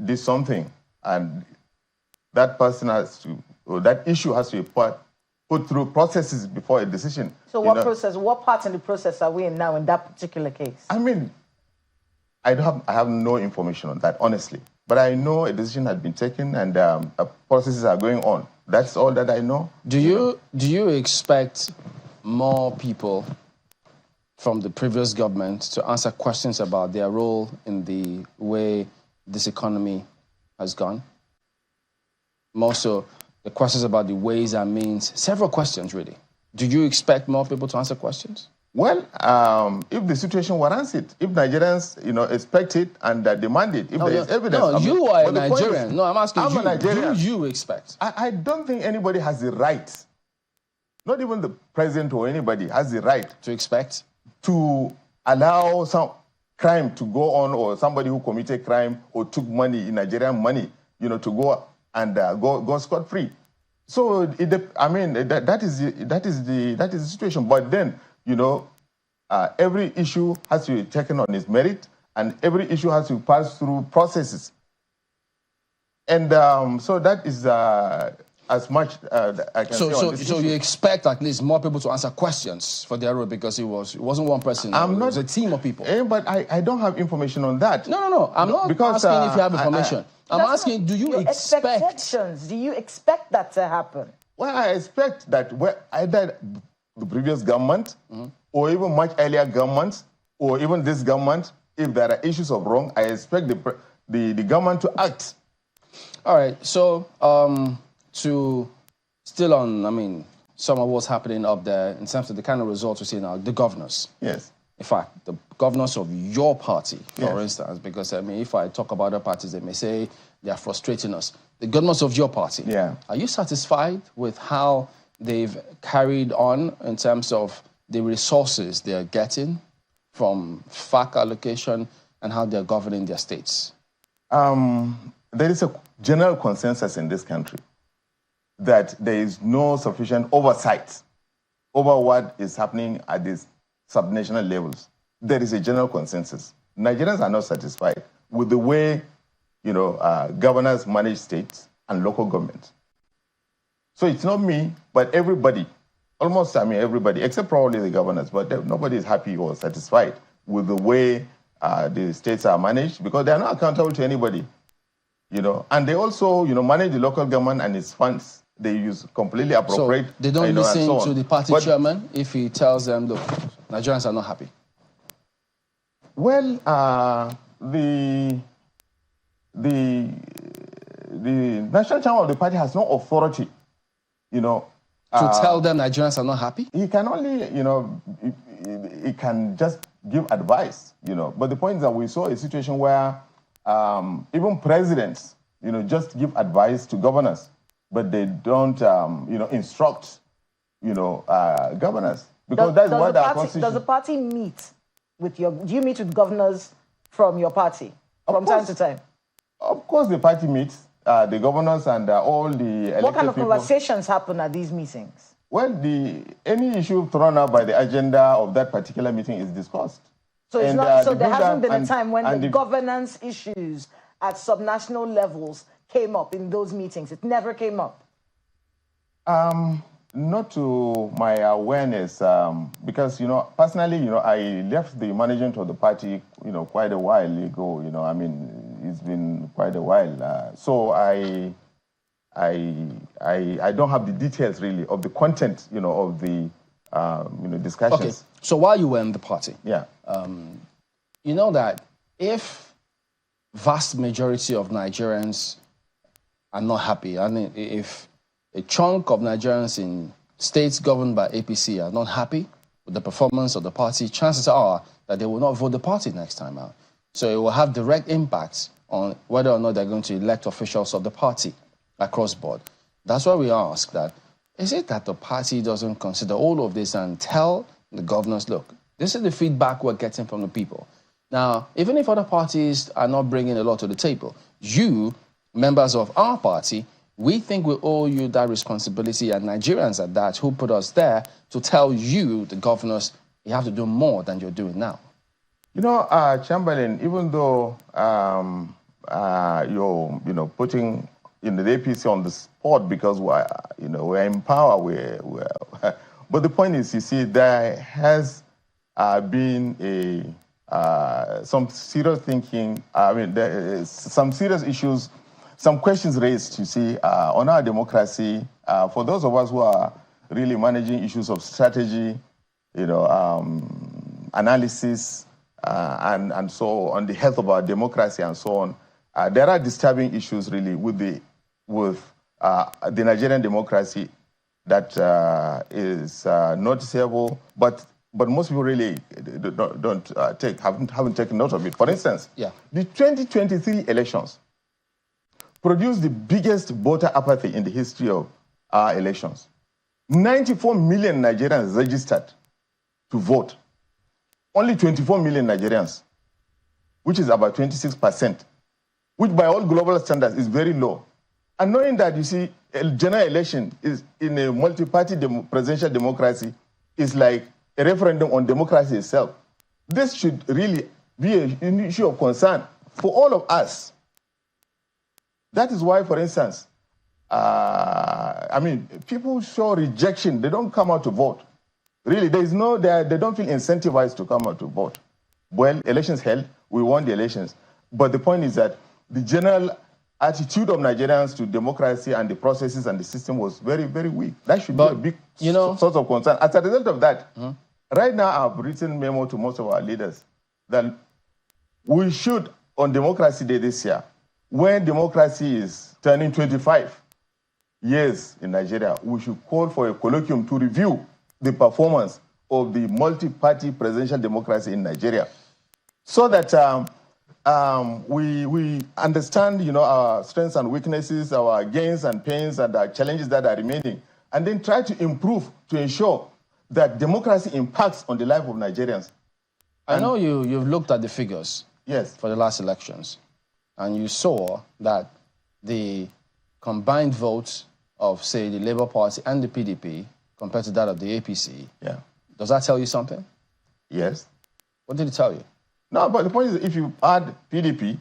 did something, and that person has to, or that issue has to be put through processes before a decision. So what part in the process are we in now in that particular case? I mean, I have no information on that, honestly. But I know a decision had been taken and processes are going on. That's all that I know. Do you expect more people from the previous government to answer questions about their role in the way this economy has gone? More so, the questions about the ways and means, several questions really. Do you expect more people to answer questions? Well, if the situation warrants it, if Nigerians, expect it and demand it, if there is evidence. No, you are a Nigerian. No, I'm asking you. I'm a Nigerian. Do you expect? I don't think anybody has the right, not even the president or anybody has the right to expect to allow some crime to go on, or somebody who committed crime or took money, Nigerian money, to go and go scot-free. So I mean that is the situation. But then every issue has to be taken on its merit, and every issue has to pass through processes. And so that is as much I can say on this issue. So you expect at least more people to answer questions for their role, because it wasn't one person. It was a team of people. But I don't have information on that. No. I'm not asking if you have information. I'm asking, do you expect... Expectations. Do you expect that to happen? Well, I expect that either the previous government or even much earlier governments or even this government, if there are issues of wrong, I expect the government to act. All right. So still on, some of what's happening up there in terms of the kind of results we see now, the governors. Yes. In fact, the governors of your party, for instance, because, if I talk about other parties, they may say they are frustrating us. The governors of your party, are you satisfied with how they've carried on in terms of the resources they are getting from FAC allocation and how they're governing their states? There is a general consensus in this country that there is no sufficient oversight over what is happening at these subnational levels. There is a general consensus. Nigerians are not satisfied with the way, governors manage states and local governments. So it's not me, but everybody, almost, everybody, except probably the governors, but nobody is happy or satisfied with the way the states are managed, because they are not accountable to anybody, And they also, manage the local government and its funds. They use completely appropriate. So they don't listen to the party chairman if he tells them, look, Nigerians are not happy? Well, the national chairman of the party has no authority, to tell them Nigerians are not happy? He can only, he can just give advice, But the point is that we saw a situation where even presidents, just give advice to governors, but they don't, instruct, governors. Because that's what our constitution... Does the party meet with do you meet with governors from your party from time to time? Of course the party meets, the governors and all the elected What kind of people. conversations happen at these meetings? Well, any issue thrown up by the agenda of that particular meeting is discussed. So, there hasn't been a time when the governance issues at subnational levels came up in those meetings. It never came up. Not to my awareness, because, personally, I left the management of the party, quite a while ago, it's been quite a while. So I don't have the details, really, of the content, of the, discussions. Okay, so while you were in the party, yeah, you know that if vast majority of Nigerians are not happy. And if a chunk of Nigerians in states governed by APC are not happy with the performance of the party, chances are that they will not vote the party next time out. So it will have direct impacts on whether or not they're going to elect officials of the party across board. That's why we ask that, is it that the party doesn't consider all of this and tell the governors, look, this is the feedback we're getting from the people. Now, even if other parties are not bringing a lot to the table, you, members of our party, we think we owe you that responsibility, and Nigerians at that who put us there, to tell you, the governors, you have to do more than you're doing now. You know, Chamberlain, even though you're putting the APC on the spot because we're in power, but the point is, you see, there has been some serious thinking. I mean, there is some serious issues, some questions raised, you see, on our democracy. For those of us who are really managing issues of strategy, analysis, and so on the health of our democracy and so on, there are disturbing issues really with the Nigerian democracy that is noticeable, but most people really haven't taken note of it. For instance, the 2023 elections produced the biggest voter apathy in the history of our elections. 94 million Nigerians registered to vote. Only 24 million Nigerians, which is about 26%, which by all global standards is very low. And knowing that, you see, a general election is in a multi-party presidential democracy is like a referendum on democracy itself. This should really be an issue of concern for all of us. That is why, for instance, people show rejection. They don't come out to vote. Really, they don't feel incentivized to come out to vote. Well, elections held, we won the elections. But the point is that the general attitude of Nigerians to democracy and the processes and the system was very, very weak. That should be a big source of concern. As a result of that, right now I've written memo to most of our leaders that we should, on Democracy Day this year, when democracy is turning 25 years in Nigeria, we should call for a colloquium to review the performance of the multi-party presidential democracy in Nigeria, so that we understand, our strengths and weaknesses, our gains and pains, and our challenges that are remaining, and then try to improve to ensure that democracy impacts on the life of Nigerians. I know you've looked at the figures for the last elections, and you saw that the combined votes of, say, the Labour Party and the PDP compared to that of the APC. Does that tell you something? Yes. What did it tell you? No, but the point is, if you add PDP,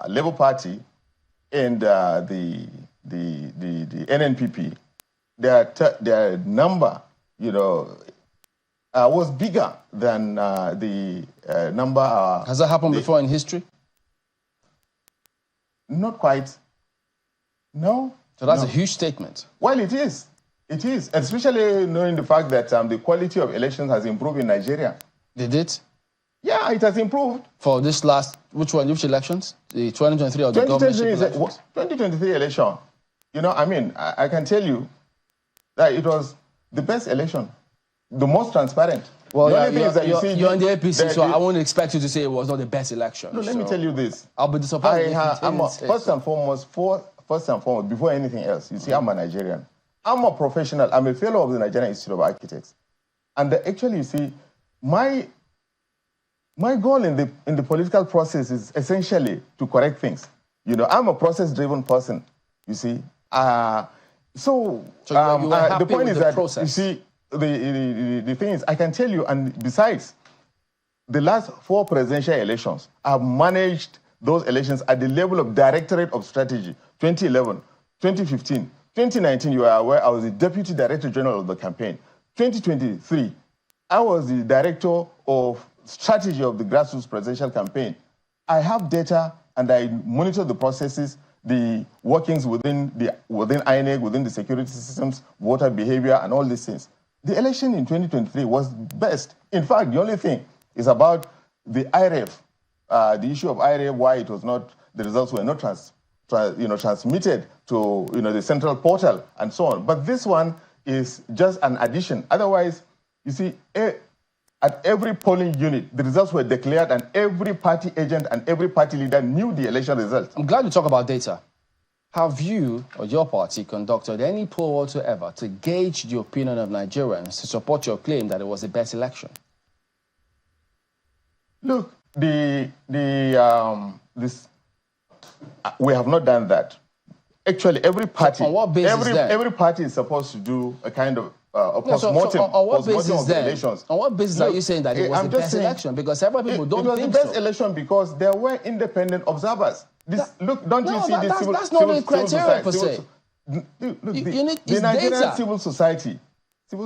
Labour Party, and the NNPP, their number, was bigger than the number. Has that happened before in history? Not quite. No. So that's a huge statement. Well, it is. It is, especially knowing the fact that the quality of elections has improved in Nigeria. Did it? Yeah, it has improved. For this last, which elections? The 2023 or the governorship elections? 2023 election. I can tell you that it was the best election, the most transparent. Well, you're on the APC, so I won't expect you to say it was not the best election. No, let me tell you this. I'll be disappointed. First and foremost, before anything else, you see, I'm a Nigerian. I'm a professional. I'm a fellow of the Nigerian Institute of Architects. And actually, you see, my goal in the political process is essentially to correct things. I'm a process-driven person, you see. The point is that, you see, the thing is, I can tell you, and besides, the last 4 presidential elections, I've managed those elections at the level of Directorate of Strategy, 2011, 2015, 2019, you are aware, I was the Deputy Director General of the campaign. 2023, I was the Director of Strategy of the Grassroots Presidential Campaign. I have data and I monitor the processes, the workings within INEC, within the security systems, voter behavior, and all these things. The election in 2023 was best. In fact, the only thing is about the IREF the issue of IRA, why it was not, the results were not transmitted to the central portal and so on. But this one is just an addition. Otherwise, you see, at every polling unit, the results were declared, and every party agent and every party leader knew the election results. I'm glad you talk about data. Have you or your party conducted any poll whatsoever to gauge the opinion of Nigerians to support your claim that it was the best election? Look, we have not done that. Actually, every party, so on what basis every party is supposed to do a kind of a postmortem. On what basis then? Elections. On what basis are you saying that it was the best election? Because several people don't think so. It was the best election because there were independent observers. Look, don't you see this civil society? That's not the criteria per se. The Nigerian civil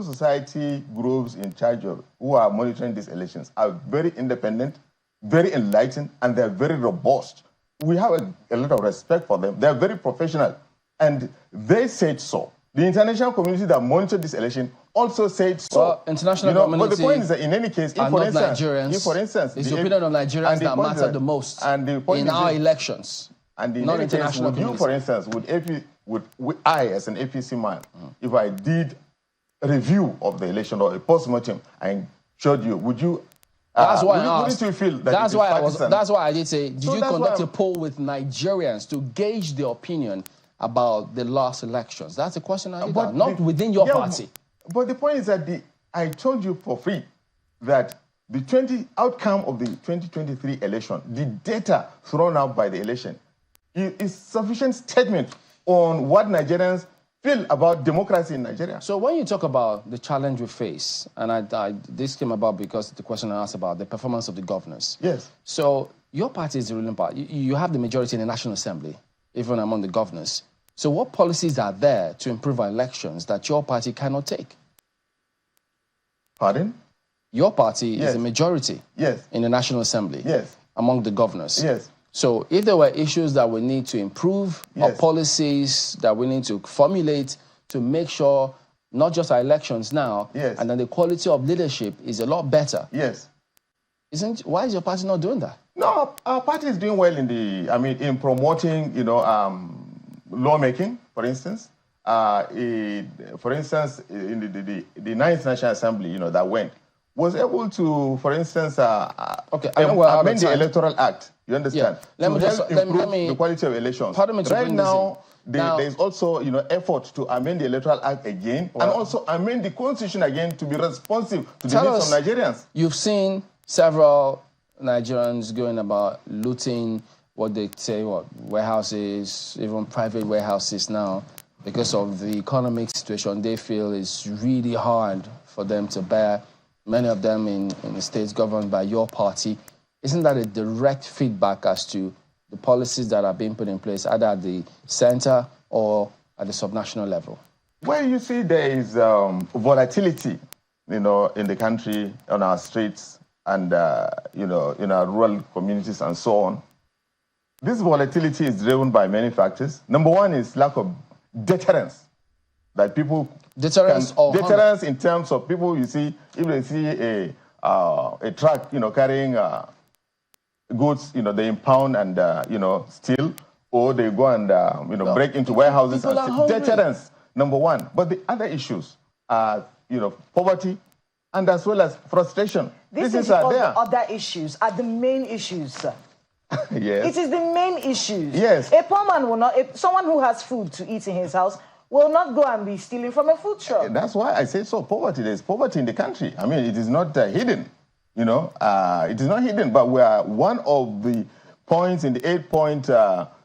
society groups in charge of who are monitoring these elections are very independent, very enlightened, and they're very robust. We have a lot of respect for them. They're very professional, and they said so. The international community that monitored this election also said so. Well, international community. But the point is that in any case, if for instance, it's the opinion of Nigerians that matter the most in our elections. And in any case, would you, for instance, would I, as an APC man, if I did a review of the election or a post-mortem and showed you, would you? That's why I asked. Wouldn't you feel that that's why I did say, did you conduct a poll with Nigerians to gauge their opinion about the last elections? That's a question I did, not within your party. But the point is that I told you for free that the outcome of the 2023 election, the data thrown out by the election, is sufficient statement on what Nigerians feel about democracy in Nigeria. So when you talk about the challenge we face, and this came about because the question I asked about the performance of the governors. Yes. So your party is the ruling party. You have the majority in the National Assembly, even among the governors. So what policies are there to improve our elections that your party cannot take? Pardon? Your party is a majority in the National Assembly among the governors. Yes. So if there were issues that we need to improve, or policies that we need to formulate to make sure not just our elections now, and then the quality of leadership is a lot better. Yes. Why is your party not doing that? No, our party is doing well in promoting, lawmaking, for instance. For instance, in the 9th National Assembly, that went, was able to, for instance, amend the Electoral Act. You understand? Yeah. Let me improve the quality of elections. Right now, there is also, effort to amend the Electoral Act again, and also amend the Constitution again to be responsive to the needs of Nigerians. You've seen several Nigerians going about looting what they say, warehouses, even private warehouses now, because of the economic situation they feel is really hard for them to bear. Many of them in the states governed by your party. Isn't that a direct feedback as to the policies that are being put in place, either at the center or at the subnational level? Well, you see, there is volatility, in the country, on our streets, and in our rural communities and so on. This volatility is driven by many factors. Number one is lack of deterrence. That people deterrence in terms of people. You see, if they see a truck, carrying goods, they impound and steal, or they go and break into warehouses and steal. Deterrence, number one. But the other issues are poverty, and as well as frustration. These are the other issues, are the main issues, sir. Yes. It is the main issues. Yes. A poor man will not. Someone who has food to eat in his house will not go and be stealing from a food truck. That's why I say so. Poverty. There's poverty in the country. I mean, it is not hidden. It is not hidden. But we are one of the points in the 8-point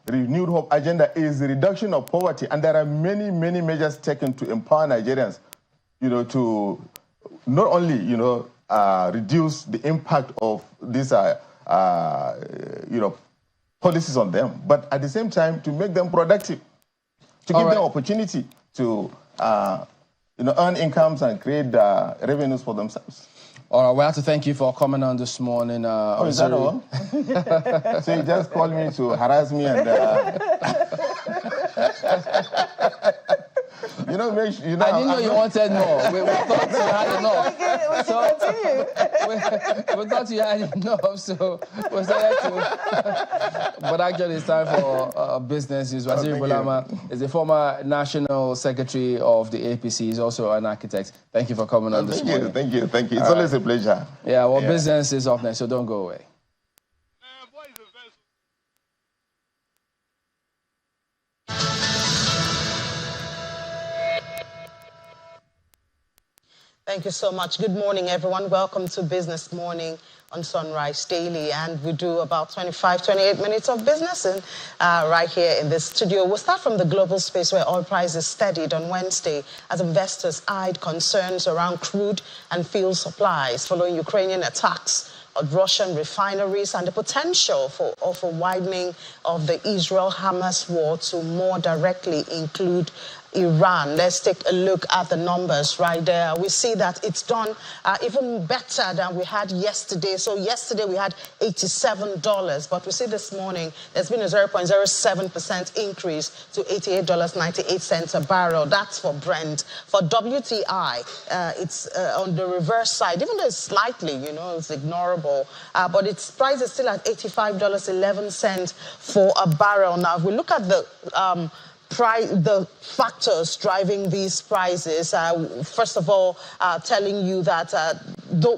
renewed hope agenda is the reduction of poverty, and there are many, many measures taken to empower Nigerians. To not only reduce the impact of these policies on them, but at the same time to make them productive, to give them opportunity to earn incomes and create revenues for themselves. All right, we have to thank you for coming on this morning. Is that all? So you just called me to harass me and... You know, I didn't know you wanted more. We thought you had enough. We thought you had enough, so we started to. But actually, it's time for business news. Waziri Bulama is the former National Secretary of the APC. He's also an architect. Thank you for coming on this morning. Thank you. It's always a pleasure. Yeah, well, business is up next, so don't go away. Thank you so much. Good morning, everyone. Welcome to Business Morning on Sunrise Daily. And we do about 25, 28 minutes of business right here in this studio. We'll start from the global space where oil prices steadied on Wednesday as investors eyed concerns around crude and fuel supplies following Ukrainian attacks on Russian refineries and the potential of a widening of the Israel-Hamas war to more directly include Iran. Let's take a look at the numbers right there. We see that it's done even better than we had yesterday. So yesterday we had $87, but we see this morning there's been a 0.07% increase to $88.98 a barrel. That's for Brent. For WTI, it's on the reverse side, even though it's slightly, it's ignorable, but its price is still at $85.11 for a barrel. Now, if we look at the factors driving these prices, first of all, telling you that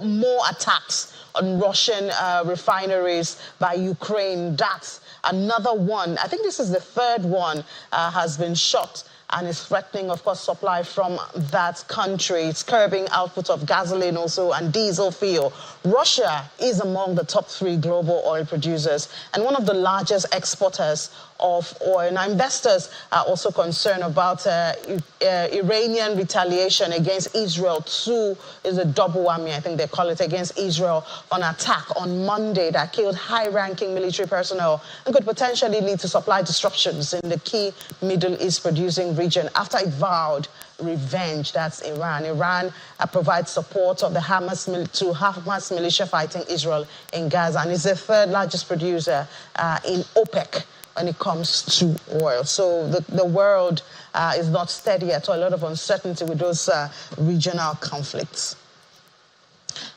more attacks on Russian refineries by Ukraine, that's another one. I think this is the third one has been shot and is threatening, of course, supply from that country. It's curbing output of gasoline also and diesel fuel. Russia is among the top 3 global oil producers and one of the largest exporters of oil. Now, investors are also concerned about Iranian retaliation against Israel. Two is a double whammy, I think they call it, against Israel on attack on Monday that killed high-ranking military personnel and could potentially lead to supply disruptions in the key Middle East producing region after it vowed revenge. That's Iran. Iran provides support of the Hamas militia fighting Israel in Gaza and is the 3rd largest producer in OPEC when it comes to oil. So the world is not steady at all. A lot of uncertainty with those regional conflicts.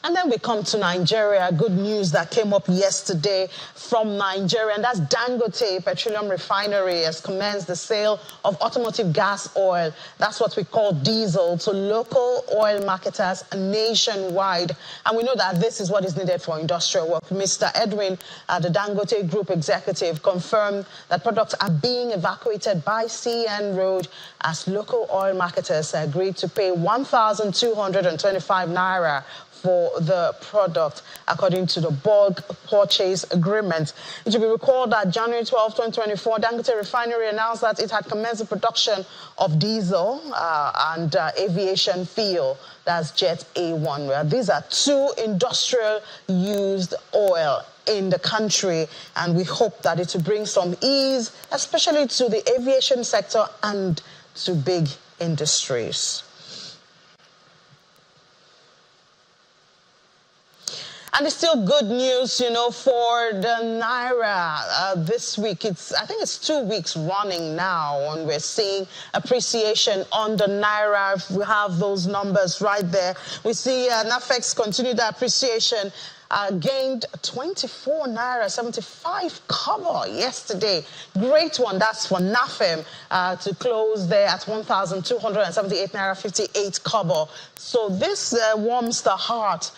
And then we come to Nigeria. Good news that came up yesterday from Nigeria, and that's Dangote Petroleum Refinery has commenced the sale of automotive gas oil. That's what we call diesel to local oil marketers nationwide. And we know that this is what is needed for industrial work. Mr. Edwin, the Dangote Group executive, confirmed that products are being evacuated by sea and road as local oil marketers agreed to pay 1,225 naira for the product, according to the bulk purchase agreement. It should be recalled that January 12, 2024, Dangote Refinery announced that it had commenced the production of diesel and aviation fuel, that's Jet A1. Well, these are 2 industrial-used oil in the country, and we hope that it will bring some ease, especially to the aviation sector and to big industries. And it's still good news, for the Naira this week. I think it's 2 weeks running now, and we're seeing appreciation on the Naira. We have those numbers right there. We see NAFEX continued the appreciation. Gained 24 naira 75 kobo yesterday. Great one. That's for NAFEM to close there at 1,278 naira 58 kobo. So this warms the heart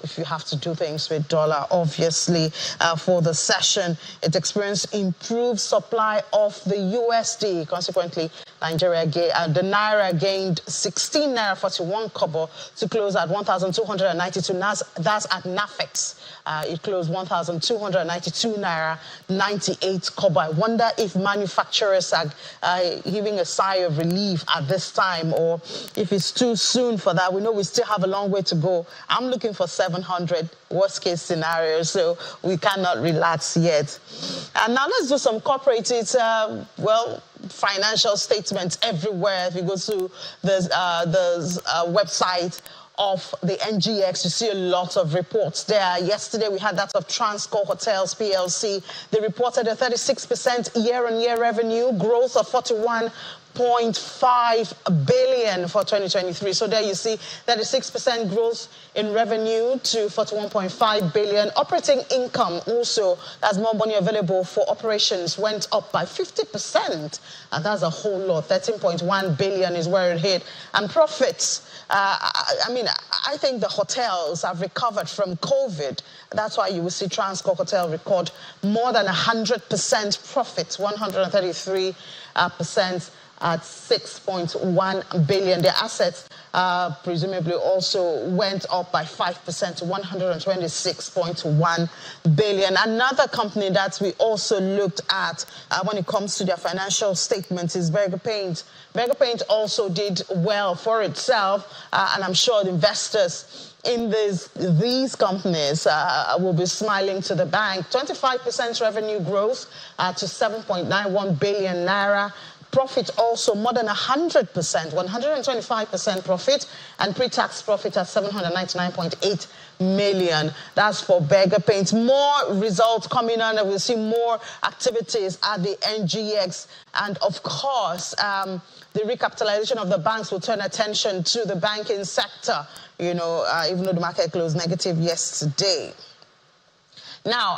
if you have to do things with dollar, obviously, for the session. It experienced improved supply of the USD. Consequently, the Naira gained 16 naira 41 kobo to close at 1,292. That's at NAFEX. It closed 1,292 naira 98 kobo. I wonder if manufacturers are giving a sigh of relief at this time, or if it's too soon for that. We know we still have a long way to go. I'm looking for 700, worst case scenario, so we cannot relax yet. And now let's do some corporate, financial statements everywhere. If you go to the website of the NGX, you see a lot of reports there. Yesterday, we had that of Transcorp Hotels PLC. They reported a 36% year-on-year revenue growth of 41 $6.5 billion for 2023. So there you see 36% growth in revenue to $41.5 billion. Operating income also, as more money available for operations, went up by 50%. And that's a whole lot. 13.1 billion is where it hit. And profits, I think the hotels have recovered from COVID. That's why you will see Transcorp Hotel record more than 100% profit, 133% at 6.1 billion. Their assets presumably also went up by 5% to 126.1 billion. Another company that we also looked at when it comes to their financial statements is Berger Paint. Berger Paint also did well for itself, and I'm sure the investors in these companies will be smiling to the bank. 25% revenue growth to 7.91 billion naira. Profit also more than 100%, 125% profit, and pre-tax profit at 799.8 million. That's for Berger Paint. More results coming on, and we'll see more activities at the NGX. And of course, the recapitalization of the banks will turn attention to the banking sector, even though the market closed negative yesterday. Now,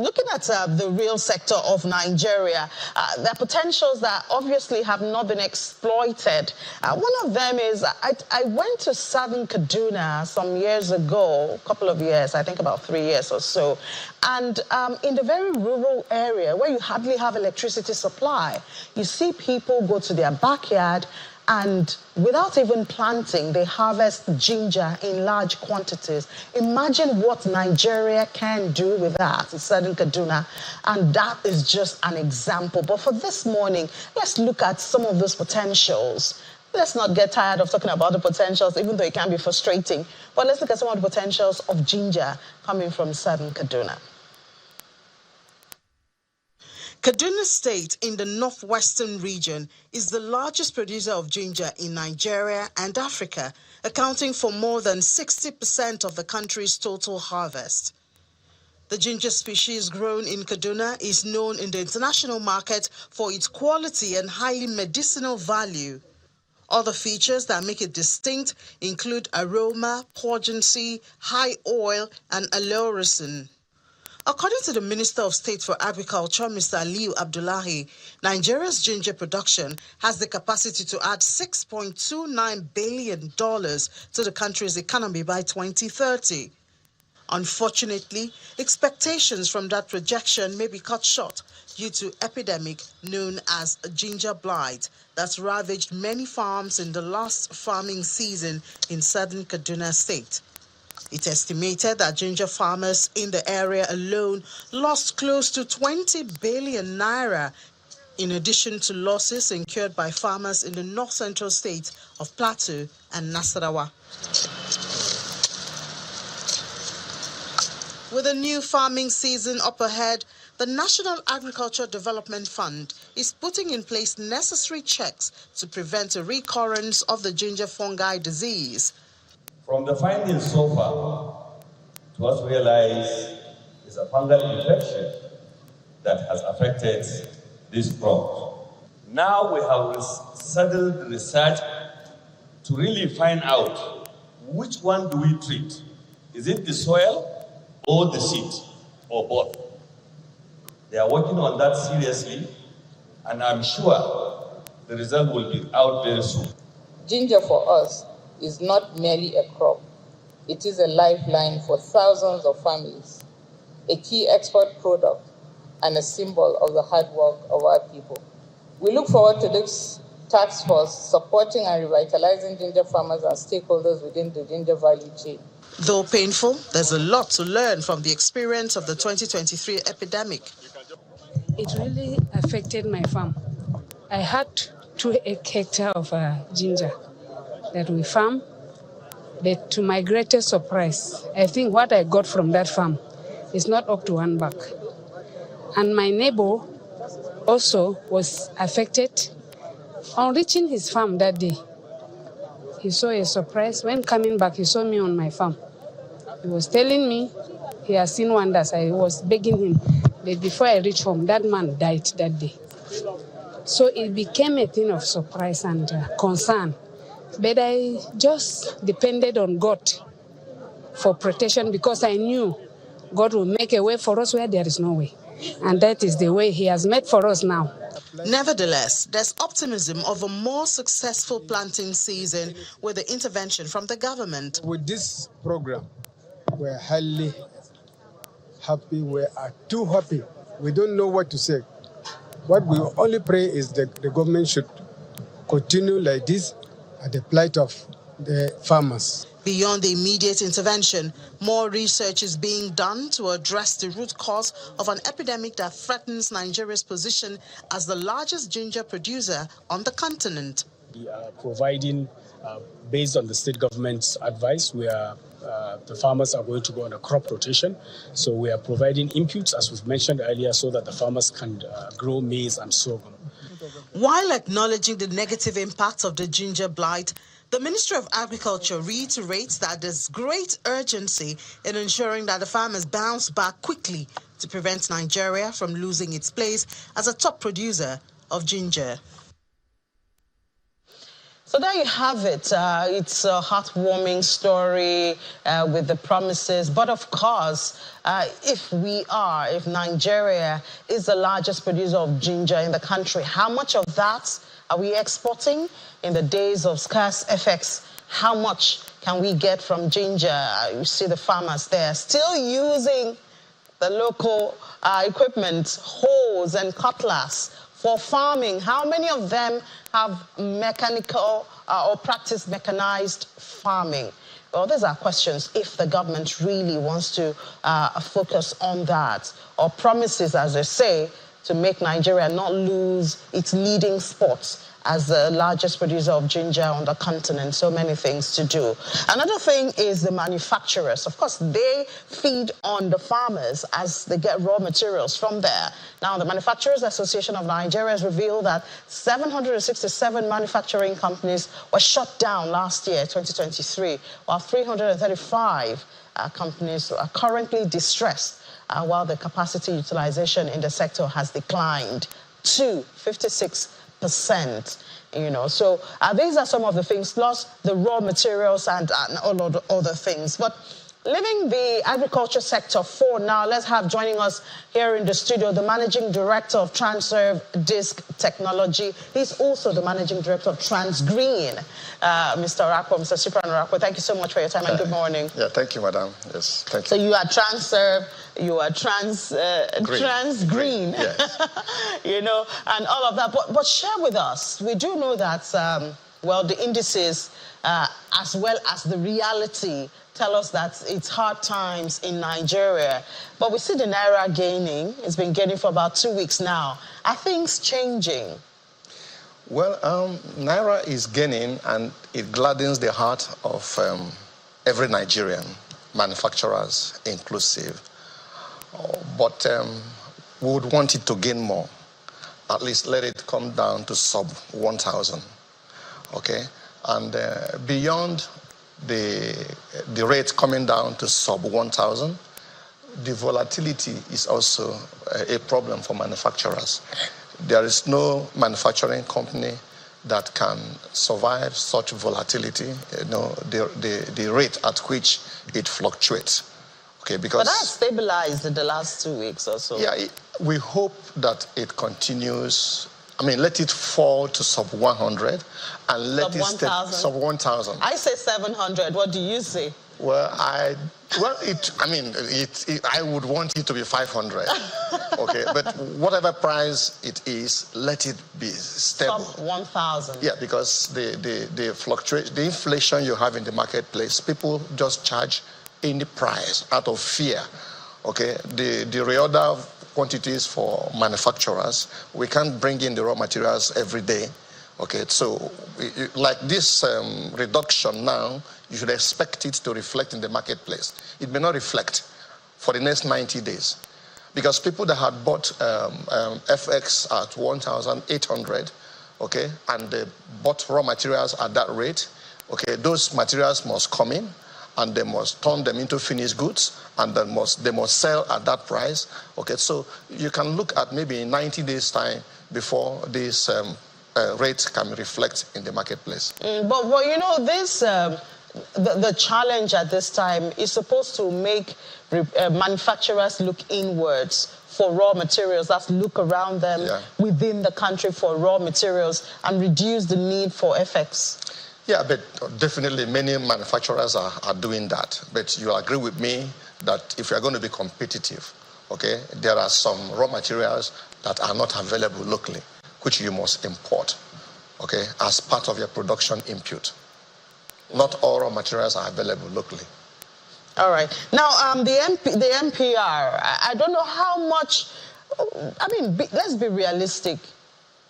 looking at the real sector of Nigeria, there are potentials that obviously have not been exploited. One of them is I went to southern Kaduna some years ago, a couple of years, I think about 3 years or so, and in the very rural area where you hardly have electricity supply, you see people go to their backyard and without even planting, they harvest ginger in large quantities. Imagine what Nigeria can do with that in southern Kaduna. And that is just an example. But for this morning, let's look at some of those potentials. Let's not get tired of talking about the potentials, even though it can be frustrating. But let's look at some of the potentials of ginger coming from southern Kaduna. Kaduna State in the northwestern region is the largest producer of ginger in Nigeria and Africa, accounting for more than 60% of the country's total harvest. The ginger species grown in Kaduna is known in the international market for its quality and highly medicinal value. Other features that make it distinct include aroma, pungency, high oil, and allurism. According to the Minister of State for Agriculture, Mr. Aliyu Abdullahi, Nigeria's ginger production has the capacity to add $6.29 billion to the country's economy by 2030. Unfortunately, expectations from that projection may be cut short due to epidemic known as ginger blight that's ravaged many farms in the last farming season in southern Kaduna State. It's estimated that ginger farmers in the area alone lost close to 20 billion naira, in addition to losses incurred by farmers in the north-central states of Plateau and Nasarawa. With a new farming season up ahead, the National Agriculture Development Fund is putting in place necessary checks to prevent a recurrence of the ginger fungi disease. From the findings so far, it was realized is a fungal infection that has affected this crop. Now we have settled research to really find out which one do we treat. Is it the soil or the seed or both? They are working on that seriously, and I'm sure the result will be out very soon. Ginger for us is not merely a crop. It is a lifeline for thousands of families, a key export product, and a symbol of the hard work of our people. We look forward to this task force supporting and revitalizing ginger farmers and stakeholders within the ginger value chain. Though painful, there's a lot to learn from the experience of the 2023 epidemic. It really affected my farm. I had 2 hectares of ginger that we farm, but to my greatest surprise, I think what I got from that farm is not up to 1 bag. And my neighbor also was affected. On reaching his farm that day, he saw a surprise. When coming back, he saw me on my farm. He was telling me he has seen wonders. I was begging him. But before I reached home, that man died that day. So it became a thing of surprise and concern. But I just depended on God for protection because I knew God will make a way for us where there is no way. And that is the way He has made for us now. Nevertheless, there's optimism of a more successful planting season with the intervention from the government. With this program, we're highly happy. We are too happy. We don't know what to say. What we only pray is that the government should continue like this at the plight of the farmers. Beyond the immediate intervention, more research is being done to address the root cause of an epidemic that threatens Nigeria's position as the largest ginger producer on the continent. We are providing, based on the state government's advice, the farmers are going to go on a crop rotation. So we are providing inputs, as we've mentioned earlier, so that the farmers can grow maize and sorghum. While acknowledging the negative impact of the ginger blight, the Ministry of Agriculture reiterates that there's great urgency in ensuring that the farmers bounce back quickly to prevent Nigeria from losing its place as a top producer of ginger. So there you have it. It's a heartwarming story with the promises. But of course, if Nigeria is the largest producer of ginger in the country, how much of that are we exporting? In the days of scarce FX, how much can we get from ginger? You see the farmers there still using the local equipment, hoes and cutlass for farming. How many of them have mechanical or practice mechanized farming? Well, these are questions if the government really wants to focus on that, or promises, as they say, to make Nigeria not lose its leading spot as the largest producer of ginger on the continent. So many things to do. Another thing is the manufacturers. Of course, they feed on the farmers as they get raw materials from there. Now, the Manufacturers Association of Nigeria has revealed that 767 manufacturing companies were shut down last year, 2023, while 335 companies are currently distressed, while the capacity utilization in the sector has declined to 56%. So these are some of the things, plus the raw materials and all of the other things. But leaving the agriculture sector for now, let's have joining us here in the studio the Managing Director of Transerve Disc Technology. He's also the Managing Director of TransGreen, Mr. Orakpo, Mr. Cyprian Orakpo. Thank you so much for your time and good morning. Yeah, thank you, madam. Yes, thank you. So you are Transerve, you are TransGreen, yes. and all of that. But share with us, we do know that, the indices as well as the reality tell us that it's hard times in Nigeria. But we see the Naira gaining. It's been gaining for about 2 weeks now. Are things changing? Well, Naira is gaining, and it gladdens the heart of every Nigerian, manufacturers inclusive. But we would want it to gain more. At least let it come down to sub 1,000. Okay? And beyond the rate coming down to sub 1,000, the volatility is also a problem for manufacturers. There is no manufacturing company that can survive such volatility, the rate at which it fluctuates. Okay, because but that's stabilized in the last 2 weeks or so. Yeah, we hope that it continues. I mean, let it fall to sub 100 and let it stay sub 1,000. I say 700. What do you say? Well, I would want it to be 500. Okay, but whatever price it is, let it be stable. Sub 1,000. Yeah, because the inflation you have in the marketplace, people just charge any price out of fear. Okay, the reorder quantities for manufacturers, we can't bring in the raw materials every day. Okay, so like this reduction now, you should expect it to reflect in the marketplace. It may not reflect for the next 90 days because people that had bought FX at 1,800, okay, and they bought raw materials at that rate, okay, those materials must come in and they must turn them into finished goods, and they must sell at that price. Okay, so you can look at maybe in 90 days' time, before this rate can reflect in the marketplace. But you know, this the challenge at this time is supposed to make manufacturers look inwards for raw materials. That's look around them within the country for raw materials and reduce the need for FX. Yeah, but definitely many manufacturers are doing that. But you agree with me that if you're going to be competitive, okay, there are some raw materials that are not available locally, which you must import, okay, as part of your production input. Not all raw materials are available locally. All right. Now, the MPR, I don't know how much, I mean, let's be realistic.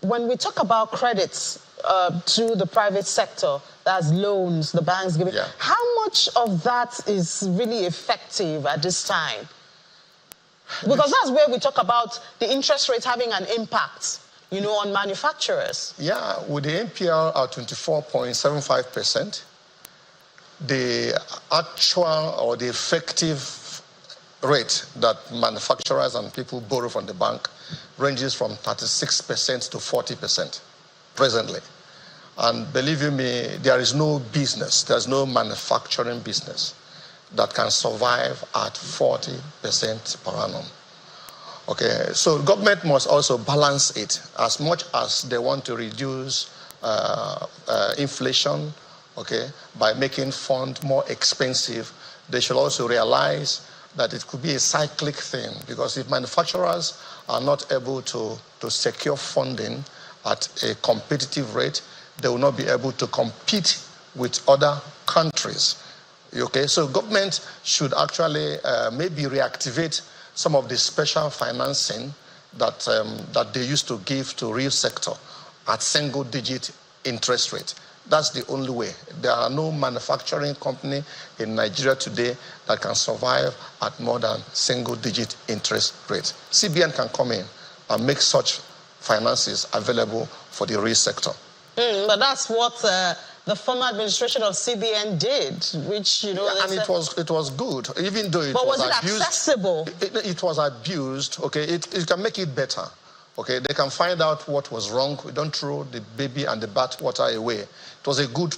When we talk about credits to the private sector, that's loans, the banks giving, how much of that is really effective at this time? Because that's where we talk about the interest rate having an impact, you know, on manufacturers. Yeah, with the MPR at 24.75%, the actual or the effective rate that manufacturers and people borrow from the bank ranges from 36% to 40% presently. And believe you me, there is no business, there's no manufacturing business that can survive at 40% per annum. Okay, so government must also balance it. As much as they want to reduce inflation, okay, by making fund more expensive, they should also realize that it could be a cyclic thing, because if manufacturers are not able to secure funding at a competitive rate, they will not be able to compete with other countries. Okay, so government should actually maybe reactivate some of the special financing that that they used to give to real sector at single-digit interest rate. That's the only way. There are no manufacturing company in Nigeria today that can survive at more than single-digit interest rate. CBN can come in and make such finances available for the real sector. But that's what the former administration of CBN did, which, you know... Yeah, and it was good, even though it was abused. But was it accessible? It was abused, okay? It can make it better, okay? They can find out what was wrong. We don't throw the baby and the bathwater away. It was a good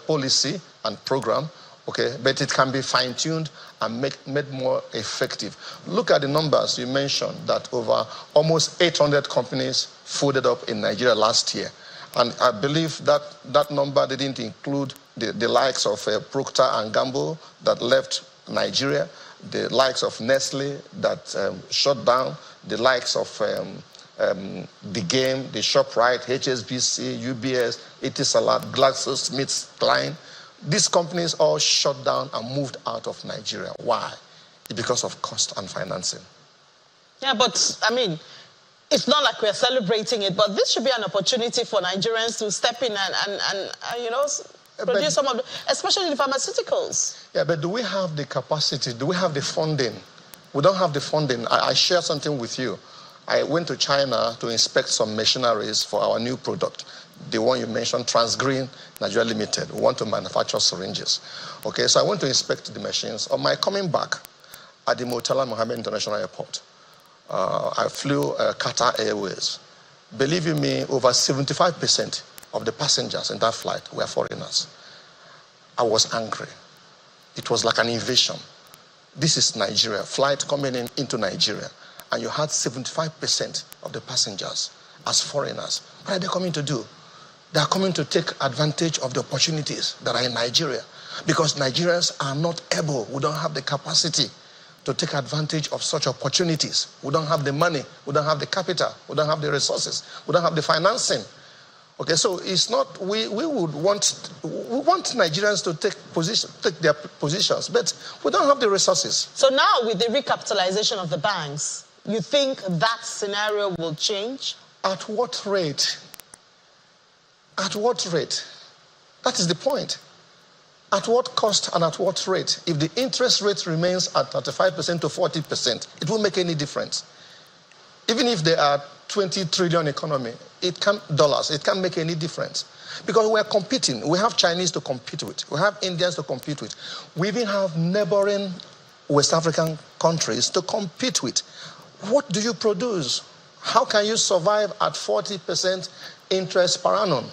policy and program, okay? But it can be fine-tuned and made more effective. Look at the numbers you mentioned, that over almost 800 companies folded up in Nigeria last year. And I believe that number didn't include the likes of Procter & Gamble that left Nigeria, the likes of Nestle that shut down, the likes of The Game, the ShopRite, HSBC, UBS, Etisalat, GlaxoSmithKline. These companies all shut down and moved out of Nigeria. Why? Because of cost and financing. Yeah, but, I mean, it's not like we're celebrating it, but this should be an opportunity for Nigerians to step in and you know, produce some of the, especially the pharmaceuticals. Yeah, but do we have the capacity? Do we have the funding? We don't have the funding. I share something with you. I went to China to inspect some machineries for our new product. The one you mentioned, Transgreen Nigeria Limited. We want to manufacture syringes. Okay, so I went to inspect the machines. On my coming back at the Murtala Mohammed International Airport, I flew Qatar Airways. Believe you me, over 75% of the passengers in that flight were foreigners. I was angry. It was like an invasion. This is Nigeria, flight coming into Nigeria, and you had 75% of the passengers as foreigners. What are they coming to do? They are coming to take advantage of the opportunities that are in Nigeria, because Nigerians are not able, we don't have the capacity to take advantage of such opportunities. We don't have the money, we don't have the capital, we don't have the resources, we don't have the financing. Okay, so it's not, we want Nigerians to take their positions, but we don't have the resources. So now with the recapitalization of the banks, you think that scenario will change? At what rate? At what rate? That is the point. At what cost and at what rate? If the interest rate remains at 35% to 40%, it won't make any difference. Even if there are 20 trillion economy, it can't make any difference. Because we're competing. We have Chinese to compete with. We have Indians to compete with. We even have neighboring West African countries to compete with. What do you produce? How can you survive at 40% interest per annum?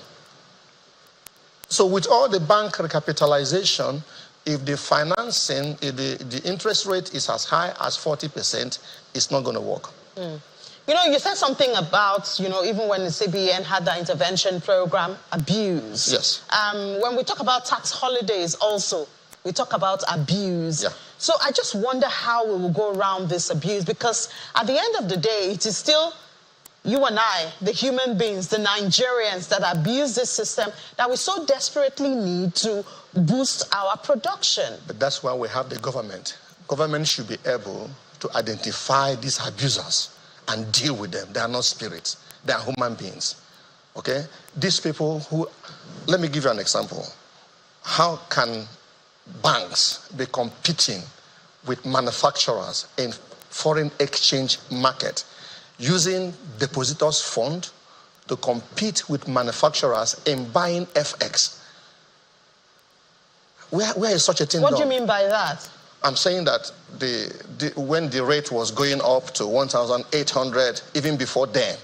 So with all the bank recapitalization, if the financing, if the interest rate is as high as 40%, it's not going to work. You know, you said something about, you know, even when the CBN had that intervention program, abuse. Yes. When we talk about tax holidays also, we talk about abuse. Yeah. So I just wonder how we will go around this abuse, because at the end of the day, it is still you and I, the human beings, the Nigerians that abuse this system that we so desperately need to boost our production. But that's why we have the government. Government should be able to identify these abusers and deal with them. They are not spirits. They are human beings. Okay? These people who... Let me give you an example. How can banks be competing with manufacturers in foreign exchange market using depositors' fund to compete with manufacturers in buying FX? Where is such a thing What done? do you mean by that? I'm saying that when the rate was going up to 1,800, even before then,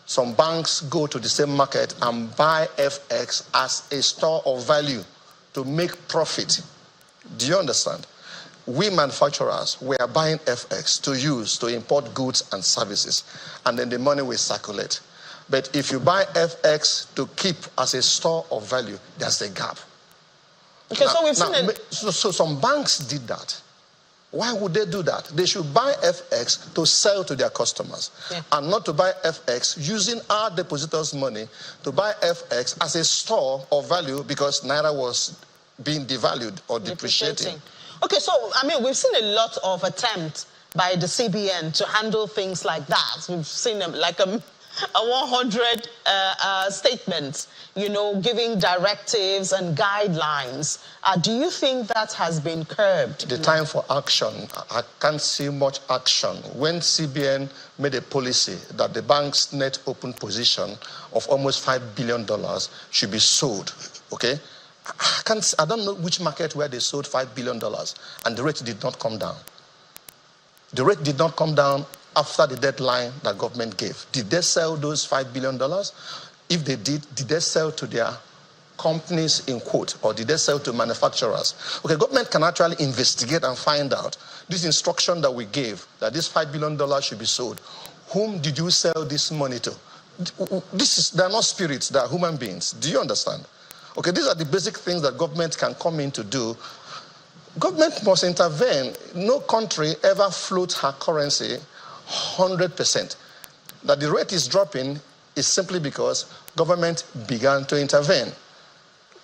some banks go to the same market and buy FX as a store of value to make profit. Do you understand? We manufacturers, we are buying FX to use to import goods and services, and then the money will circulate. But if you buy FX to keep as a store of value, there's a gap. Okay, so we've seen it. So some banks did that. Why would they do that? They should buy FX to sell to their customers, and not to buy FX using our depositors' money to buy FX as a store of value because Naira was being devalued or depreciating. Okay, so, I mean, we've seen a lot of attempts by the CBN to handle things like that. We've seen them like a 100 statements, you know, giving directives and guidelines. Do you think that has been curbed? The time for action, I can't see much action. When CBN made a policy that the bank's net open position of almost $5 billion should be sold, okay? I don't know which market where they sold $5 billion and the rate did not come down. The rate did not come down after the deadline that government gave. Did they sell those $5 billion? If they did they sell to their companies in quote, or did they sell to manufacturers? Okay, government can actually investigate and find out this instruction that we gave, that this $5 billion should be sold. Whom did you sell this money to? They're not spirits, they're human beings. Do you understand? Okay, these are the basic things that government can come in to do. Government must intervene. No country ever floats her currency 100%. That the rate is dropping is simply because government began to intervene.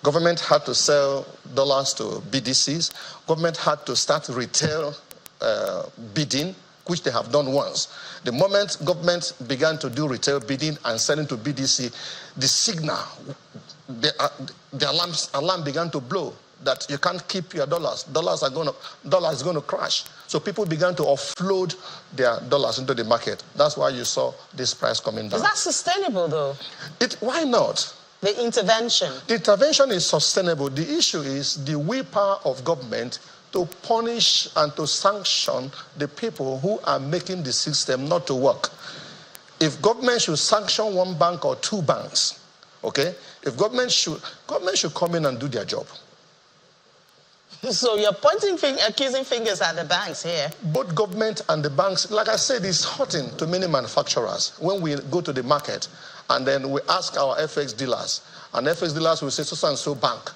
Government had to sell dollars to BDCs. Government had to start retail bidding, which they have done once. The moment government began to do retail bidding and selling to BDC, the signal, the alarm began to blow that you can't keep your dollars. Dollar is going to crash. So people began to offload their dollars into the market. That's why you saw this price coming down. Is that sustainable, though? Why not? The intervention. The intervention is sustainable. The issue is the willpower of government to punish and to sanction the people who are making the system not to work. If government should sanction one bank or two banks, okay? If government should come in and do their job. So you're accusing fingers at the banks here. Both government and the banks, like I said, it's hurting to many manufacturers. When we go to the market and then we ask our FX dealers, and FX dealers will say, so and so bank.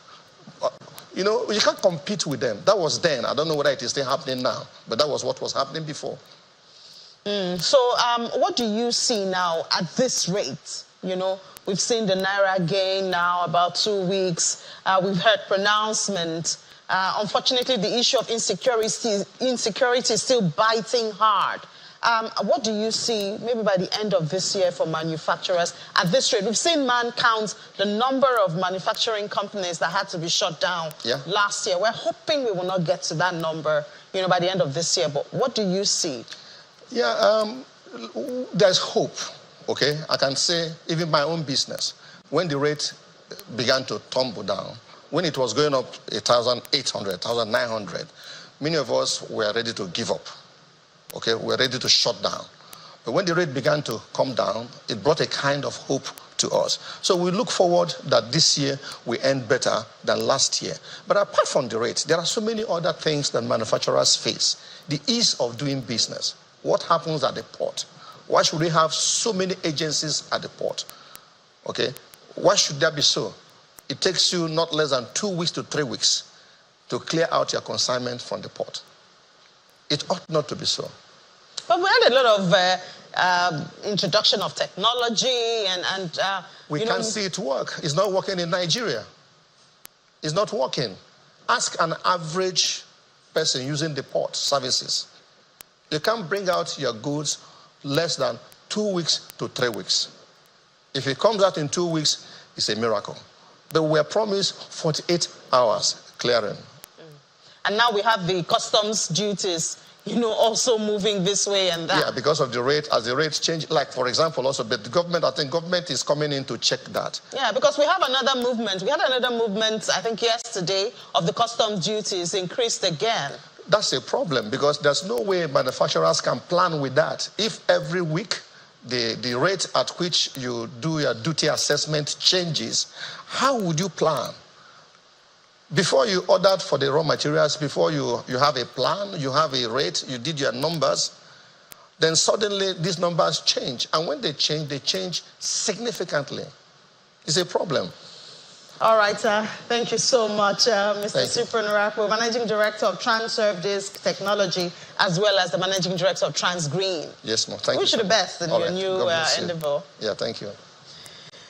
You know, you can't compete with them. That was then. I don't know whether it is still happening now, but that was what was happening before. So what do you see now at this rate? You know, we've seen the Naira gain now about 2 weeks. We've heard pronouncements. Unfortunately, the issue of insecurity is still biting hard. What do you see maybe by the end of this year for manufacturers at this rate? We've seen man count the number of manufacturing companies that had to be shut down last year. We're hoping we will not get to that number, you know, by the end of this year. But what do you see? Yeah, there's hope, okay? I can say even my own business, when the rate began to tumble down, when it was going up 1,800, 1,900, many of us were ready to give up. Okay, we're ready to shut down. But when the rate began to come down, it brought a kind of hope to us. So we look forward that this year we end better than last year. But apart from the rate, there are so many other things that manufacturers face. The ease of doing business. What happens at the port? Why should we have so many agencies at the port? Okay? Why should that be so? It takes you not less than 2 weeks to 3 weeks to clear out your consignment from the port. It ought not to be so. But we had a lot of introduction of technology and we can't see it work. It's not working in Nigeria. It's not working. Ask an average person using the port services. You can't bring out your goods less than 2 weeks to 3 weeks. If it comes out in 2 weeks, it's a miracle. But we're promised 48 hours clearing. And now we have the customs duties, also moving this way and that. Yeah, because of the rate, as the rates change, like for example also, but the government, I think government is coming in to check that. Yeah, because we have another movement. We had another movement, I think yesterday, of the customs duties increased again. That's a problem because there's no way manufacturers can plan with that. If every week the rate at which you do your duty assessment changes, how would you plan? Before you ordered for the raw materials, before you have a plan, you have a rate, you did your numbers, then suddenly these numbers change. And when they change significantly. It's a problem. All right, thank you so much, Mr. Cyprian Orakpo, Managing Director of Transurf Disk Technology, as well as the Managing Director of TransGreen. Yes, ma'am. Thank you. Wish you the best in your new endeavor. Yeah, thank you.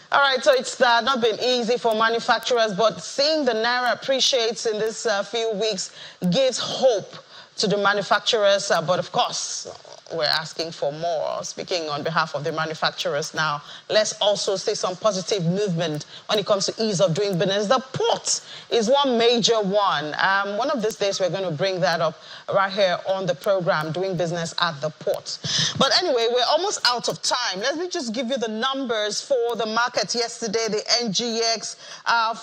All right, so it's not been easy for manufacturers, but seeing the Naira appreciates in this few weeks gives hope to the manufacturers. But of course, we're asking for more. Speaking on behalf of the manufacturers now, let's also see some positive movement when it comes to ease of doing business. The port is one major one. One of these days, we're going to bring that up right here on the program, doing business at the port. But anyway, we're almost out of time. Let me just give you the numbers for the market yesterday, the NGX.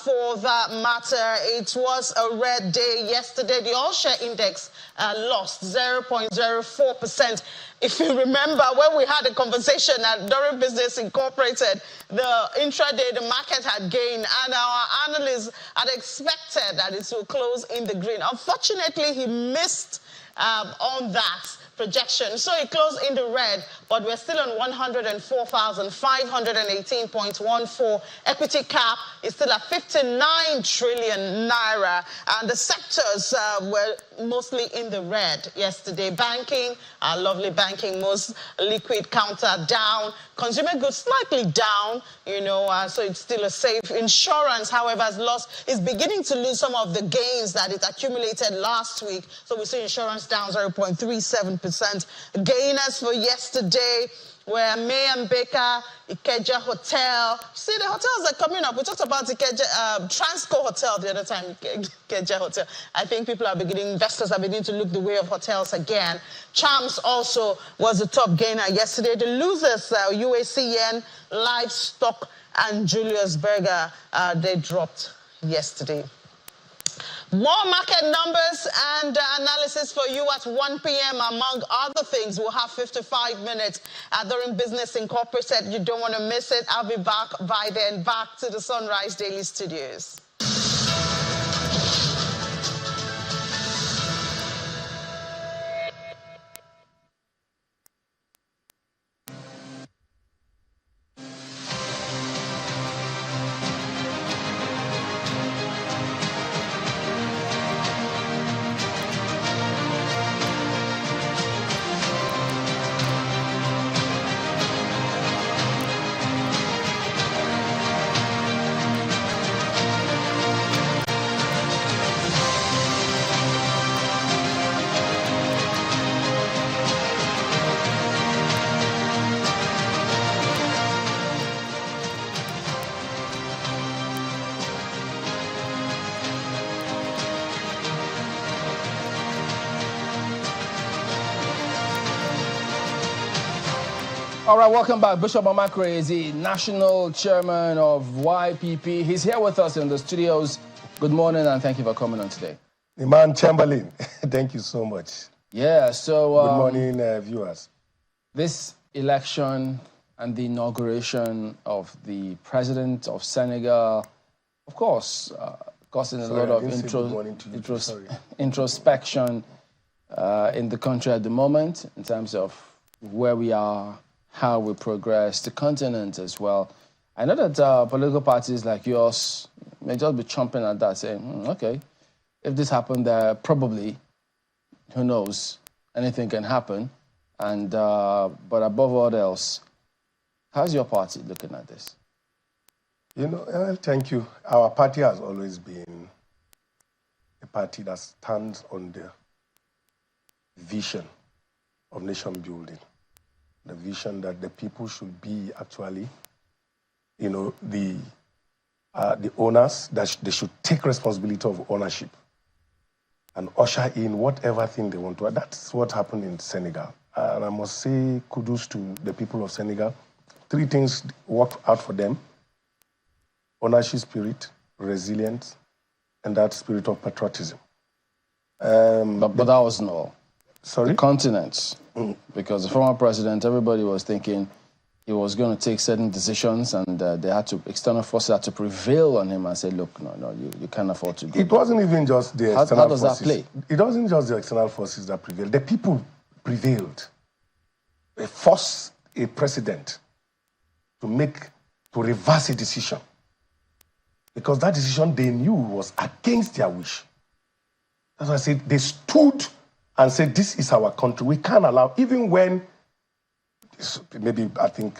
For that matter, it was a red day yesterday. The all-share index lost 0.04%. If you remember, when we had a conversation at During Business Incorporated, the intraday, the market had gained, and our analysts had expected that it would close in the green. Unfortunately, he missed on that projection. So it closed in the red, but we're still on 104,518.14. Equity cap is still at 59 trillion naira. And the sectors were mostly in the red yesterday. Banking, our lovely banking, most liquid counter down. Consumer goods slightly down, so it's still a safe. Insurance, however, is beginning to lose some of the gains that it accumulated last week. So we see insurance down 0.37%. Gainers for yesterday were May and Baker, Ikeja Hotel. See, the hotels are coming up. We talked about Ikeja, Transco Hotel the other time, Ikeja Hotel. I think investors are beginning to look the way of hotels again. Charms also was the top gainer yesterday. The losers, UACN, Livestock, and Julius Berger, they dropped yesterday. More market numbers and analysis for you at 1 p.m. Among other things, we'll have 55 minutes during Business Incorporated. You don't want to miss it. I'll be back by then, back to the Sunrise Daily Studios. All right, welcome back. Bishop Omakre is the national chairman of YPP. He's here with us in the studios. Good morning, and thank you for coming on today. Iman Chamberlain, thank you so much. Yeah, so... Good morning, viewers. This election and the inauguration of the president of Senegal, of course, causing a lot of introspection in the country at the moment in terms of where we are, how we progress, the continent as well. I know that political parties like yours may just be chomping at that, saying, okay, if this happened there, probably, who knows, anything can happen. And but above all else, how's your party looking at this? You know, well, thank you. Our party has always been a party that stands on the vision of nation building, the vision that the people should be actually, you know, the owners, that they should take responsibility of ownership and usher in whatever thing they want to. That's what happened in Senegal. And I must say kudos to the people of Senegal. 3 things worked out for them: ownership spirit, resilience, and that spirit of patriotism. But that wasn't all. Sorry? The continents. Because the former president, everybody was thinking he was going to take certain decisions, and external forces had to prevail on him and say, look, no, you can't afford to go. It wasn't even just the external forces. How does that play? It wasn't just the external forces that prevailed. The people prevailed. They forced a president to reverse a decision, because that decision they knew was against their wish. That's why I said they stood and said, this is our country. We can't allow, even when maybe I think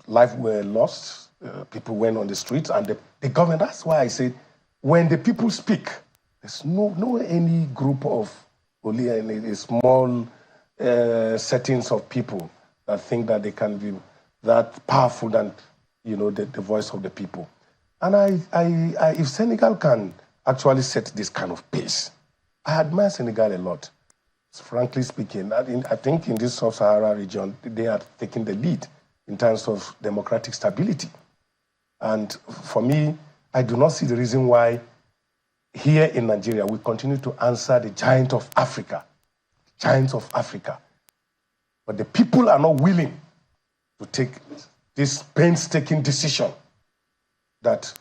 lives were lost, people went on the streets, and the government, that's why I said, when the people speak, there's no any group of only a small settings of people that think that they can be that powerful than, you know, the voice of the people. And if Senegal can actually set this kind of pace, I admire Senegal a lot. Frankly speaking, I think in this sub-Sahara region, they are taking the lead in terms of democratic stability. And for me, I do not see the reason why here in Nigeria we continue to answer the giants of Africa. But the people are not willing to take this painstaking decision that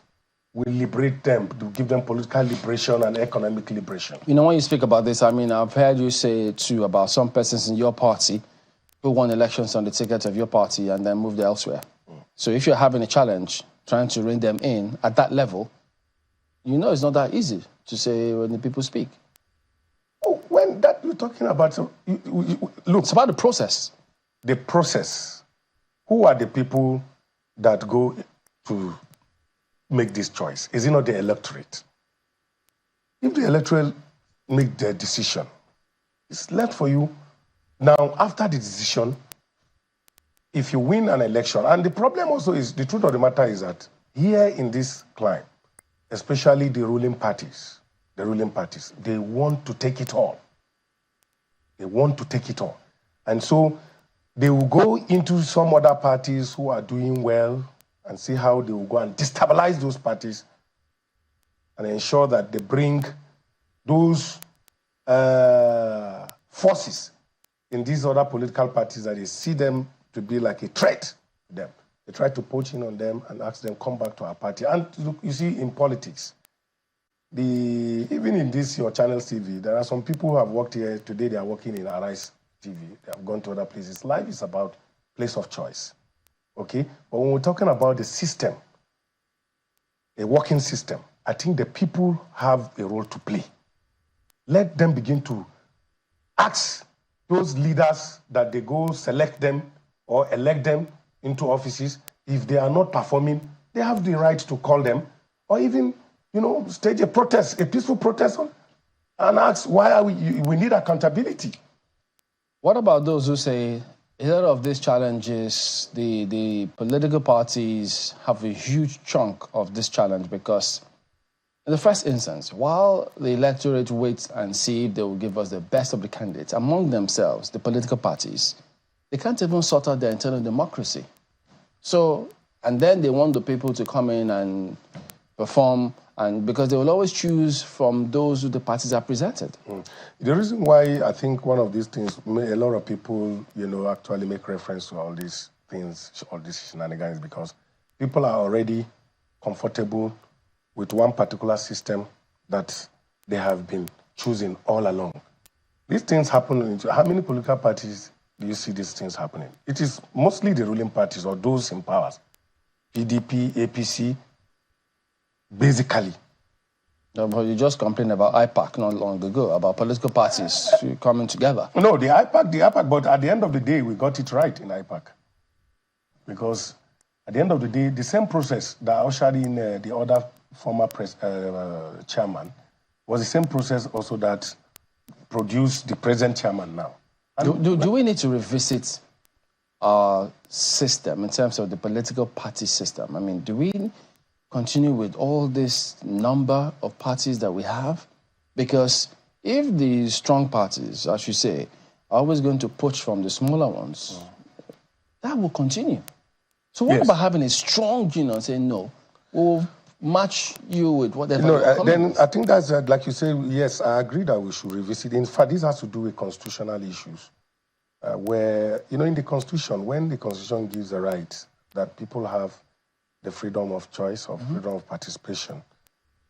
will liberate them, to give them political liberation and economic liberation. You know, when you speak about this, I mean, I've heard you say too about some persons in your party who won elections on the ticket of your party and then moved elsewhere. So if you're having a challenge, trying to rein them in at that level, you know it's not that easy to say when the people speak. Oh, when that you're talking about, look. It's about the process. The process. Who are the people that go to make this choice? Is it not the electorate? If the electorate make their decision, it's left for you. Now, after the decision, if you win an election, and the problem also is, the truth of the matter is that here in this climate, especially the ruling parties, they want to take it all. They want to take it all. And so they will go into some other parties who are doing well and see how they will go and destabilize those parties and ensure that they bring those forces in these other political parties that they see them to be like a threat to them. They try to poach in on them and ask them, come back to our party. And look, you see, in politics, even in this, your channel TV, there are some people who have worked here. Today they are working in Arise TV. They have gone to other places. Life is about place of choice. Okay? But when we're talking about the system, a working system, I think the people have a role to play. Let them begin to ask those leaders that they go select them or elect them into offices. If they are not performing, they have the right to call them or even, you know, stage a protest, a peaceful protest, and ask why we need accountability. What about those who say a lot of these challenges, the political parties have a huge chunk of this challenge because in the first instance, while the electorate waits and see if they will give us the best of the candidates, among themselves, the political parties, they can't even sort out their internal democracy. So, and then they want the people to come in and perform And because they will always choose from those who the parties are presented. The reason why I think one of these things, a lot of people, actually make reference to all these things, all these shenanigans, is because people are already comfortable with one particular system that they have been choosing all along. These things happen. How many political parties do you see these things happening? It is mostly the ruling parties or those in power. PDP, APC, basically. No, but you just complained about IPAC not long ago, about political parties coming together. No, the IPAC, but at the end of the day, we got it right in IPAC. Because at the end of the day, the same process that ushered in the other former chairman was the same process also that produced the present chairman now. Do we need to revisit our system in terms of the political party system? I mean, do we continue with all this number of parties that we have? Because if the strong parties, as you say, are always going to poach from the smaller ones, that will continue. So what about having a strong union saying, no, we'll match you with whatever then I think that's, like you say, yes, I agree that we should revisit. In fact, this has to do with constitutional issues. Where, in the Constitution, when the Constitution gives the right that people have the freedom of choice or freedom of participation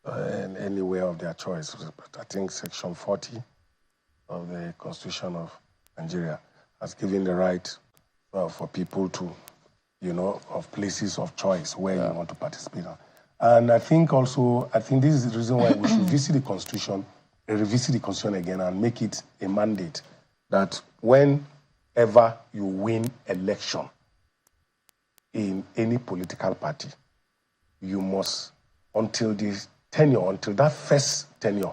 in any way of their choice, I think Section 40 of the Constitution of Nigeria has given the right for people to, of places of choice where you want to participate. And I think this is the reason why we should revisit the Constitution again and make it a mandate that whenever you win election in any political party, you must, until that first tenure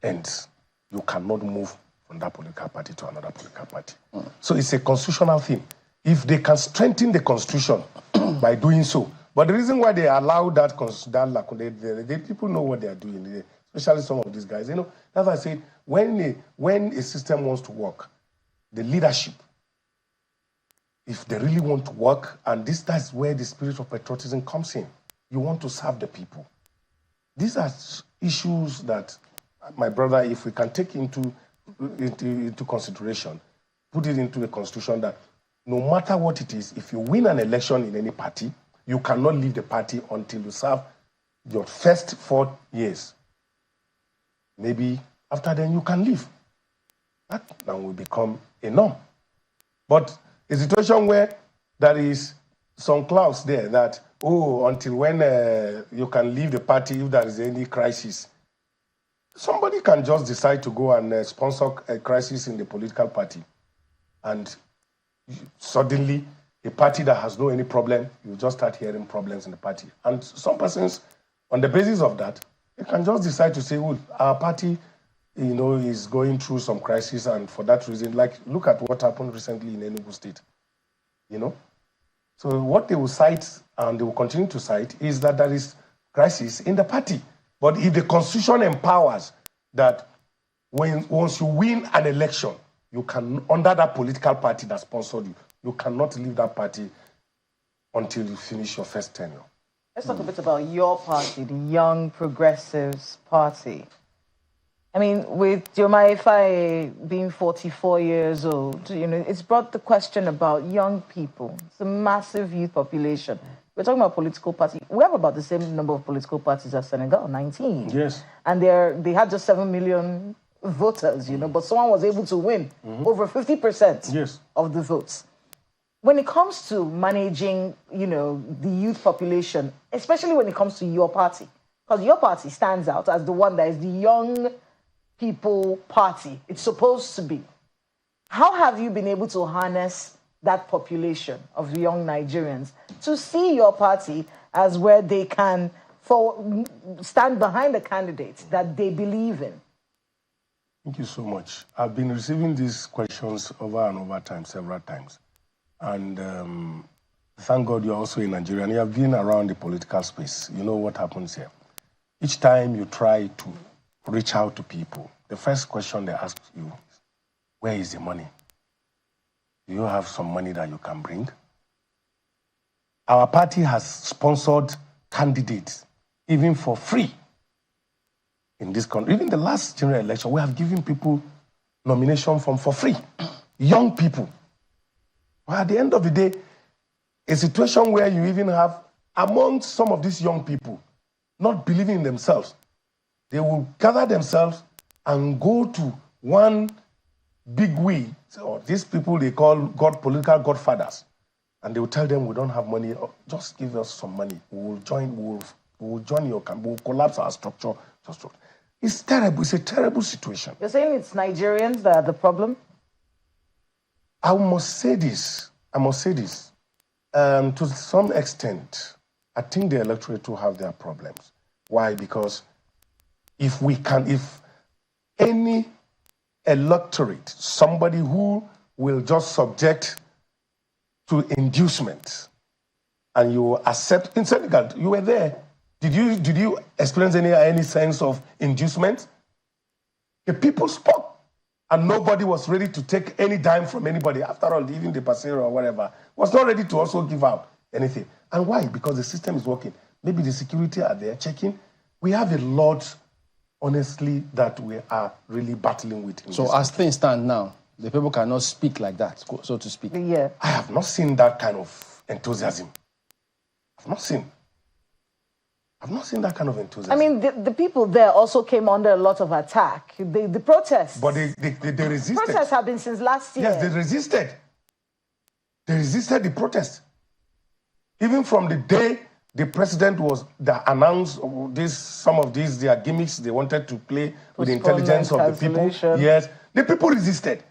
ends, you cannot move from that political party to another political party. So it's a constitutional thing. If they can strengthen the Constitution by doing so, but the reason why they allow that people know what they are doing, especially some of these guys. As I said, when a system wants to work, the leadership, if they really want to work, and that's where the spirit of patriotism comes in. You want to serve the people. These are issues that, my brother, if we can take into consideration, put it into the Constitution that no matter what it is, if you win an election in any party, you cannot leave the party until you serve your first 4 years. Maybe after then you can leave. That now will become a norm. But a situation where there is some clause there that, until when you can leave the party if there is any crisis. Somebody can just decide to go and sponsor a crisis in the political party. And suddenly, a party that has no any problem, you just start hearing problems in the party. And some persons, on the basis of that, they can just decide to say, well, our party, is going through some crisis, and for that reason, look at what happened recently in Enugu State, So what they will cite, and they will continue to cite, is that there is crisis in the party. But if the Constitution empowers that once you win an election, you can, under that political party that sponsored you, you cannot leave that party until you finish your first tenure. Let's talk a bit about your party, the Young Progressives Party. I mean, with Jomaifai being 44 years old, it's brought the question about young people. It's a massive youth population. We're talking about political parties. We have about the same number of political parties as Senegal, 19. Yes. And they had just 7 million voters, but someone was able to win over 50% of the votes. When it comes to managing, the youth population, especially when it comes to your party, because your party stands out as the one that is the young people party. It's supposed to be. How have you been able to harness that population of young Nigerians to see your party as where they can stand behind the candidates that they believe in? Thank you so much. I've been receiving these questions over and over time, several times. And thank God you're also in Nigeria and you have been around the political space. You know what happens here. Each time you try to reach out to people, the first question they ask you is, where is the money? Do you have some money that you can bring? Our party has sponsored candidates, even for free, in this country. Even the last general election, we have given people nomination form for free. Young people. But at the end of the day, a situation where you even have, among some of these young people, not believing in themselves, they will gather themselves and go to one big we, or these people they call political godfathers, and they will tell them, we don't have money, just give us some money. We will join your camp, we will collapse our structure. It's terrible. It's a terrible situation. You're saying it's Nigerians that are the problem? I must say this. To some extent, I think the electorate will have their problems. Why? Because if any electorate, somebody who will just subject to inducement, and you accept, in Senegal, you were there. Did you experience any sense of inducement? The people spoke, and nobody was ready to take any dime from anybody. After all, even the passer or whatever was not ready to also give out anything. And why? Because the system is working. Maybe the security are there checking. We have a lot, honestly, that we are really battling with. So as things stand now, the people cannot speak like that, so to speak. Yeah. I have not seen that kind of enthusiasm. I've not seen that kind of enthusiasm. I mean, the people there also came under a lot of attack. The protests. But they resisted. Protests have been since last year. Yes, they resisted. They resisted the protest. Even from the day the president announced some of these their gimmicks they wanted to play with the intelligence of the people. Yes, the people resisted.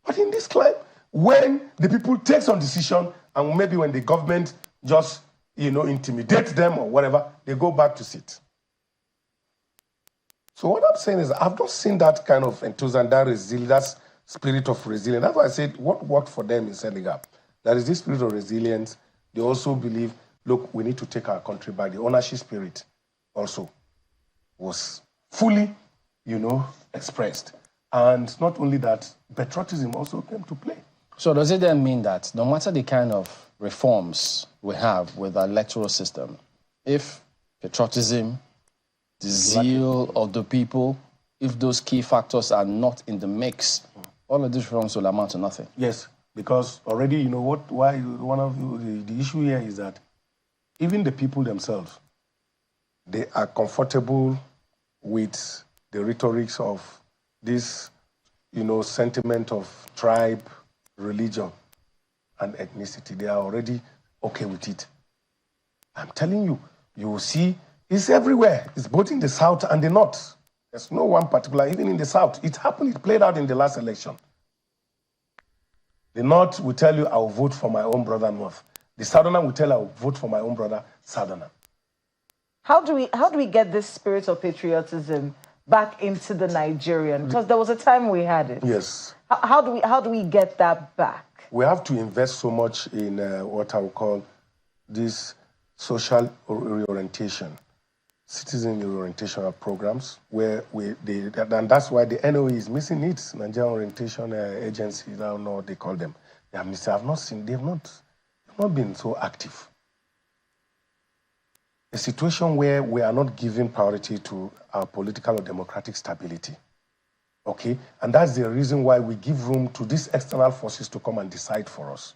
But in this climate, when the people take some decision, and maybe when the government just intimidate them or whatever, they go back to sit. So what I'm saying is, I've not seen that kind of enthusiasm, that spirit of resilience. That's why I said what worked for them in Senegal. There is this spirit of resilience. They also believe, look, we need to take our country back. The ownership spirit also was fully, expressed. And not only that, patriotism also came to play. So does it then mean that no matter the kind of reforms we have with our electoral system, if patriotism, the zeal of the people, if those key factors are not in the mix, all of these reforms will amount to nothing? Yes, because already, the issue here is that even the people themselves, they are comfortable with the rhetorics of this, sentiment of tribe, religion, and ethnicity. They are already okay with it. I'm telling you, you will see it's everywhere. It's both in the south and the north. There's no one particular, even in the south. It happened, it played out in the last election. The north will tell you, I will vote for my own brother north. The southerner will tell you, I will vote for my own brother southerner. How do we get this spirit of patriotism back into the Nigerian? Because there was a time we had it. Yes. How do we get that back? We have to invest so much in what I would call this social reorientation, citizen reorientation programs, where and that's why the NOE is missing it. Nigerian Orientation Agency, I don't know what they call them. They have missed. I've not seen. They've not been so active. A situation where we are not giving priority to our political or democratic stability. Okay? And that's the reason why we give room to these external forces to come and decide for us.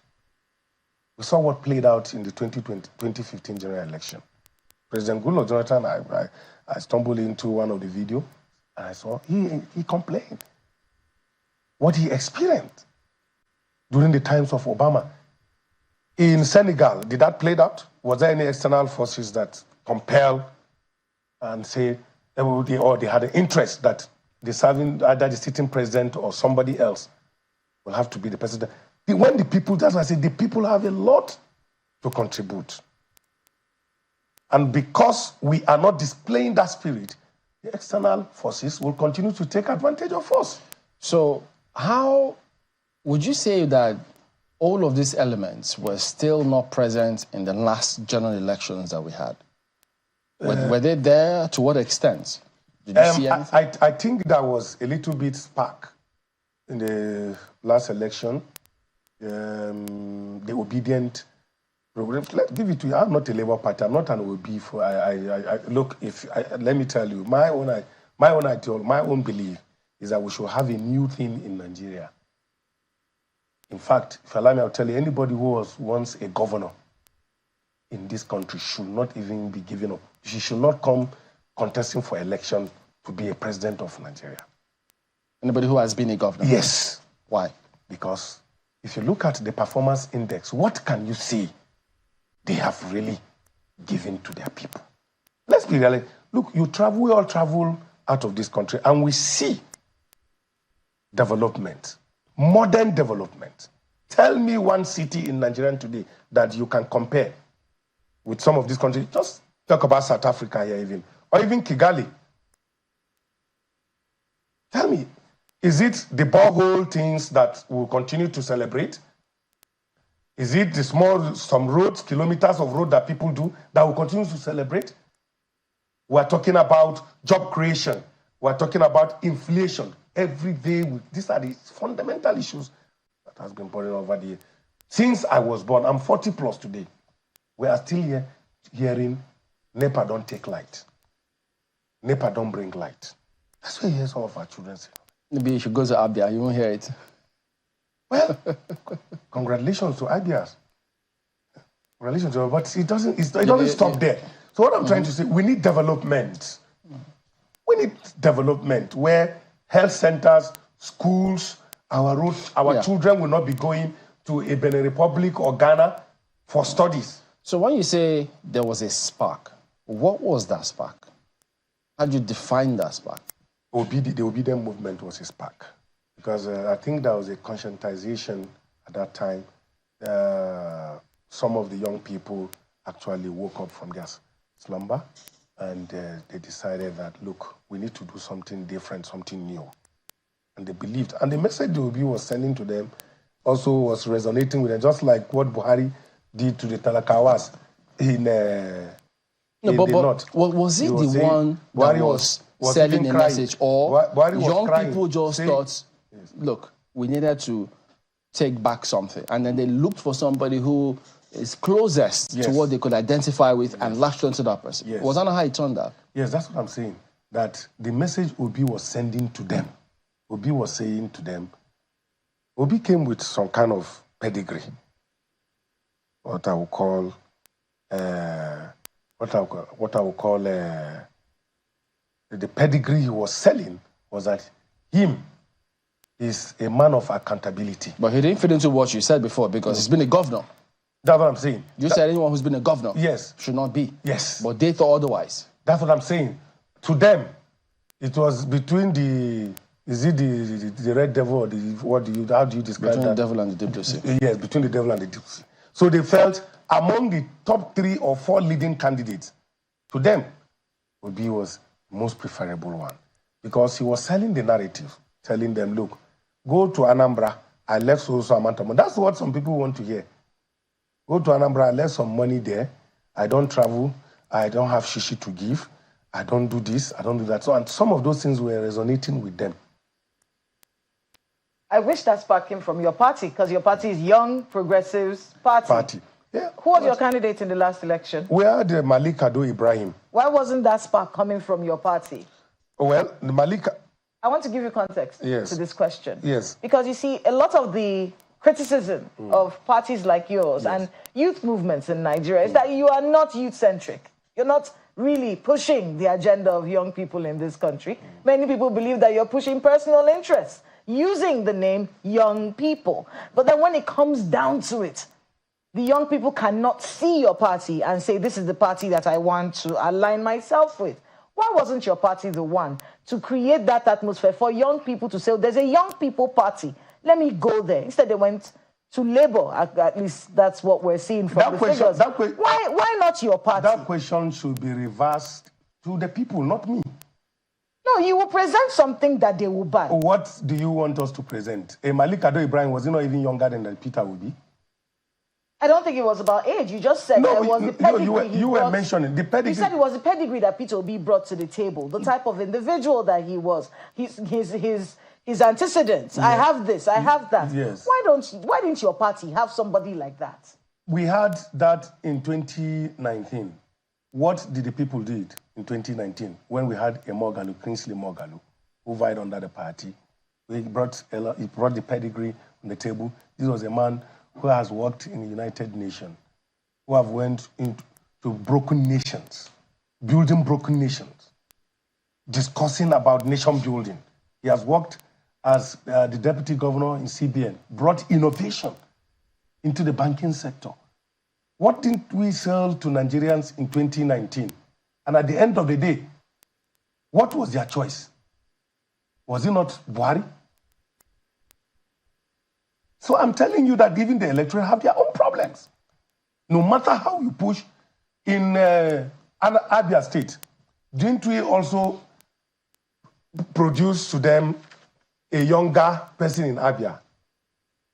We saw what played out in the 2015 general election. President Goodluck Jonathan, I stumbled into one of the videos, and I saw he complained. What he experienced during the times of Obama. In Senegal, did that play out? Was there any external forces that compel and say, or they had an interest that either the sitting president or somebody else will have to be the president? When the people, that's why I say the people have a lot to contribute. And because we are not displaying that spirit, the external forces will continue to take advantage of us. So how would you say that all of these elements were still not present in the last general elections that we had? Were they there? To what extent? Did you see anything? I think there was a little bit spark in the last election. The obedient Let's give it to you. I'm not a Labour Party. I'm not an OB. Look, let me tell you, my own belief is that we should have a new thing in Nigeria. In fact, if you allow me, I'll tell you, anybody who was once a governor in this country should not even be given up. She should not come contesting for election to be a president of Nigeria. Anybody who has been a governor? Yes. Why? Because if you look at the performance index, what can you see they have really given to their people? Let's be real. Look, we all travel out of this country, and we see development, modern development. Tell me one city in Nigeria today that you can compare with some of these countries. Just talk about South Africa here even, or even Kigali. Tell me, is it the borehole things that we'll continue to celebrate? Is it the some roads, kilometers of road that people do that will continue to celebrate? We're talking about job creation. We're talking about inflation. Every day, these are the fundamental issues that has been bothering over the years. Since I was born, I'm 40 plus today. We are still hearing NEPA don't take light. NEPA don't bring light. That's what you hear some of our children say. Maybe you should go to Abia, you won't hear it. Well, congratulations to Abias. Congratulations to, but it doesn't stop there. So what I'm trying to say, we need development. We need development where health centers, schools, our roads, our children will not be going to a Benin Republic or Ghana for studies. So when you say there was a spark, what was that spark? How do you define that spark? The obedient movement was a spark. Because I think there was a conscientization at that time. Some of the young people actually woke up from their slumber, and they decided that, look, we need to do something different, something new. And they believed. And the message the OB was sending to them also was resonating with them, just like what Buhari did to the Talakawas in the north. Was it the one that was selling the message, or young people just thought, look, we needed to take back something, and then they looked for somebody who is closest to what they could identify with and latched onto that person? Was that not how it turned out? Yes, that's what I'm saying. That the message Obi was sending to them, Obi was saying to them, Obi came with some kind of pedigree, what I would call the pedigree he was selling was that him is a man of accountability. But he didn't fit into what you said before, because he's been a governor. That's what I'm saying. You said anyone who's been a governor should not be. Yes. But they thought otherwise. That's what I'm saying. To them, it was between the red devil, or how do you describe between that? The devil and the deep sea. Yes, between the devil and the deep sea. So they felt among the top 3 or 4 leading candidates, to them, Obi was the most preferable one, because he was selling the narrative, telling them, look, go to Anambra, I left so amount of money. That's what some people want to hear. Go to Anambra, I left some money there. I don't travel. I don't have shishi to give. I don't do this. I don't do that. So, and some of those things were resonating with them. I wish that spark came from your party, because your party is Young Progressives Party. Yeah. Who was your candidate in the last election? We had Akeredolu Ibrahim. Why wasn't that spark coming from your party? Well, I want to give you context to this question. Yes. Because you see, a lot of the criticism of parties like yours and youth movements in Nigeria is that you are not youth-centric. You're not really pushing the agenda of young people in this country. Many people believe that you're pushing personal interests, using the name young people. But then when it comes down to it, the young people cannot see your party and say, this is the party that I want to align myself with. Why wasn't your party the one to create that atmosphere for young people to say, oh, there's a young people party, let me go there? Instead, they went to Labour. At least that's what we're seeing from the figures. Why not your party? That question should be reversed to the people, not me. No, you will present something that they will buy. What do you want us to present? Akeredolu Ibrahim, was he not even younger than Peter Obi? I don't think it was about age. You just said it was the pedigree. You were mentioning the pedigree. You said it was the pedigree that Peter Obi brought to the table, the type of individual that he was, his antecedents. Yes. I have this, I have that. Yes. Why didn't your party have somebody like that? we had that in 2019. What did the people did in 2019 when we had a Mogalu, Kingsley Mogalu, who vied under the party? He brought the pedigree on the table. This was a man who has worked in the United Nations, who have went into broken nations, building broken nations, discussing about nation building. He has worked as the deputy governor in CBN, brought innovation into the banking sector. What didn't we sell to Nigerians in 2019? And at the end of the day, what was their choice? Was it not Buhari? So I'm telling you that even the electorate have their own problems. No matter how you push in Abia State, didn't we also produce to them a younger person in Abia,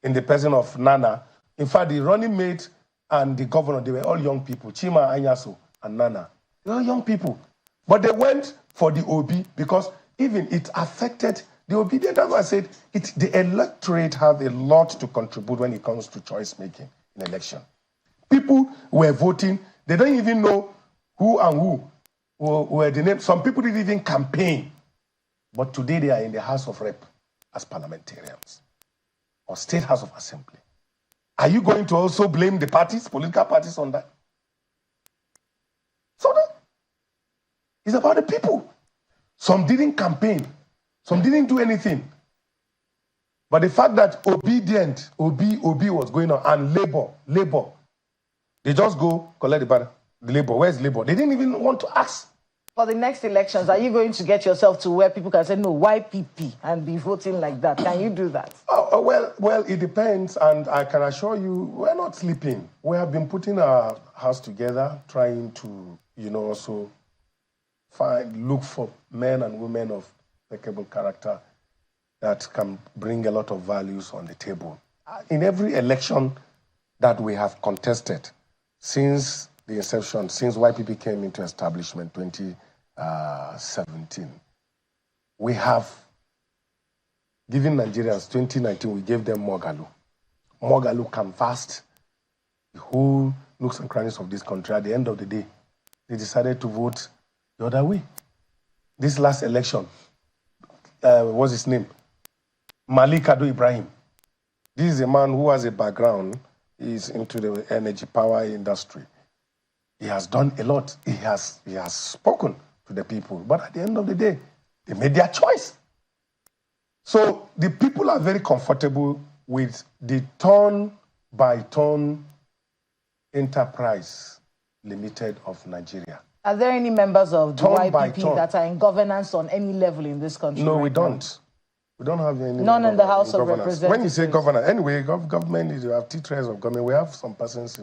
in the person of Nana? In fact, the running mate and the governor, they were all young people. Chima, Anyaso, and Nana. They were young people. But they went for the OB because even it affected the obedience. That's why I said the electorate have a lot to contribute when it comes to choice making in election. People were voting, they don't even know who and who were the names. Some people didn't even campaign. But today they are in the House of Rep as parliamentarians or State House of Assembly. Are you going to also blame the parties, political parties on that? So that it's about the people. Some didn't campaign. Some didn't do anything. But the fact that OB was going on, and labor, they just go collect the labor. Where's labor? They didn't even want to ask. For the next elections, are you going to get yourself to where people can say, no, YPP, and be voting like that? Can you do that? Well, it depends, and I can assure you, we're not sleeping. We have been putting our house together, trying to, also look for men and women of impeccable character that can bring a lot of values on the table. In every election that we have contested since the inception, since YPP came into establishment 2017, we have given Nigerians, 2019, we gave them Mogalu. Mogalu canvassed the whole nooks and crannies of this country. At the end of the day, they decided to vote the other way. This last election, what's his name? Malik Ado Ibrahim. This is a man who has a background. He's into the energy power industry. He has done a lot. He has spoken to the people. But at the end of the day, they made their choice. So the people are very comfortable with the turn-by-turn enterprise limited of Nigeria. Are there any members of the YPP that are in governance on any level in this country? No, we don't. We don't have any. None in the House of Representatives. When you say governance, anyway, government, you have two tiers of government. We have some persons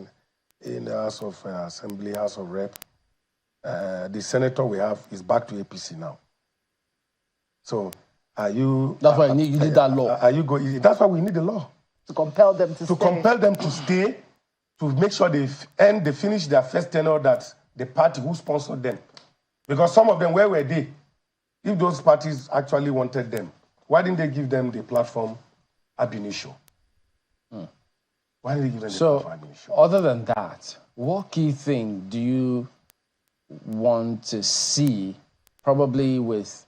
in the House of Assembly, House of Rep. The senator we have is back to APC now. So, are you? That's why you need that law. That's why we need the law to compel them to stay. To compel them to stay, to make sure they finish their first tenure that the party who sponsored them. Because some of them, where were they? If those parties actually wanted them, why didn't they give them the platform ab initio? Why didn't they give them the platform ab initio? Other than that, what key thing do you want to see, probably with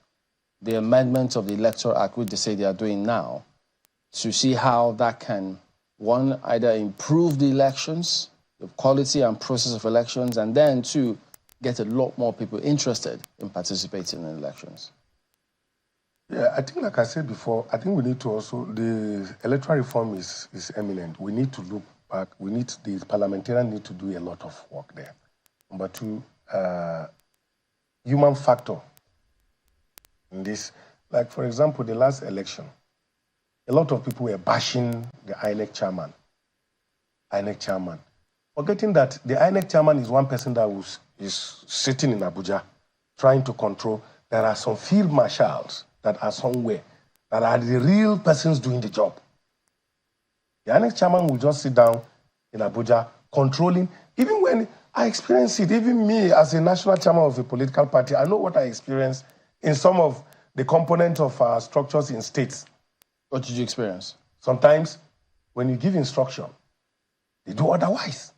the amendment of the Electoral Act, which they say they are doing now, to see how that can, one, either improve the elections, the quality and process of elections, and then, two, get a lot more people interested in participating in elections? Yeah, I think, like I said before, I think we need to also, the electoral reform is eminent. We need to look back. The parliamentarians need to do a lot of work there. Number two, human factor in this. Like, for example, the last election, a lot of people were bashing the INEC chairman. Forgetting that the INEC chairman is one person that is sitting in Abuja trying to control. There are some field marshals that are somewhere that are the real persons doing the job. The INEC chairman will just sit down in Abuja controlling. Even when I experience it, even me as a national chairman of a political party, I know what I experienced in some of the components of our structures in states. What did you experience? Sometimes when you give instruction, they do otherwise.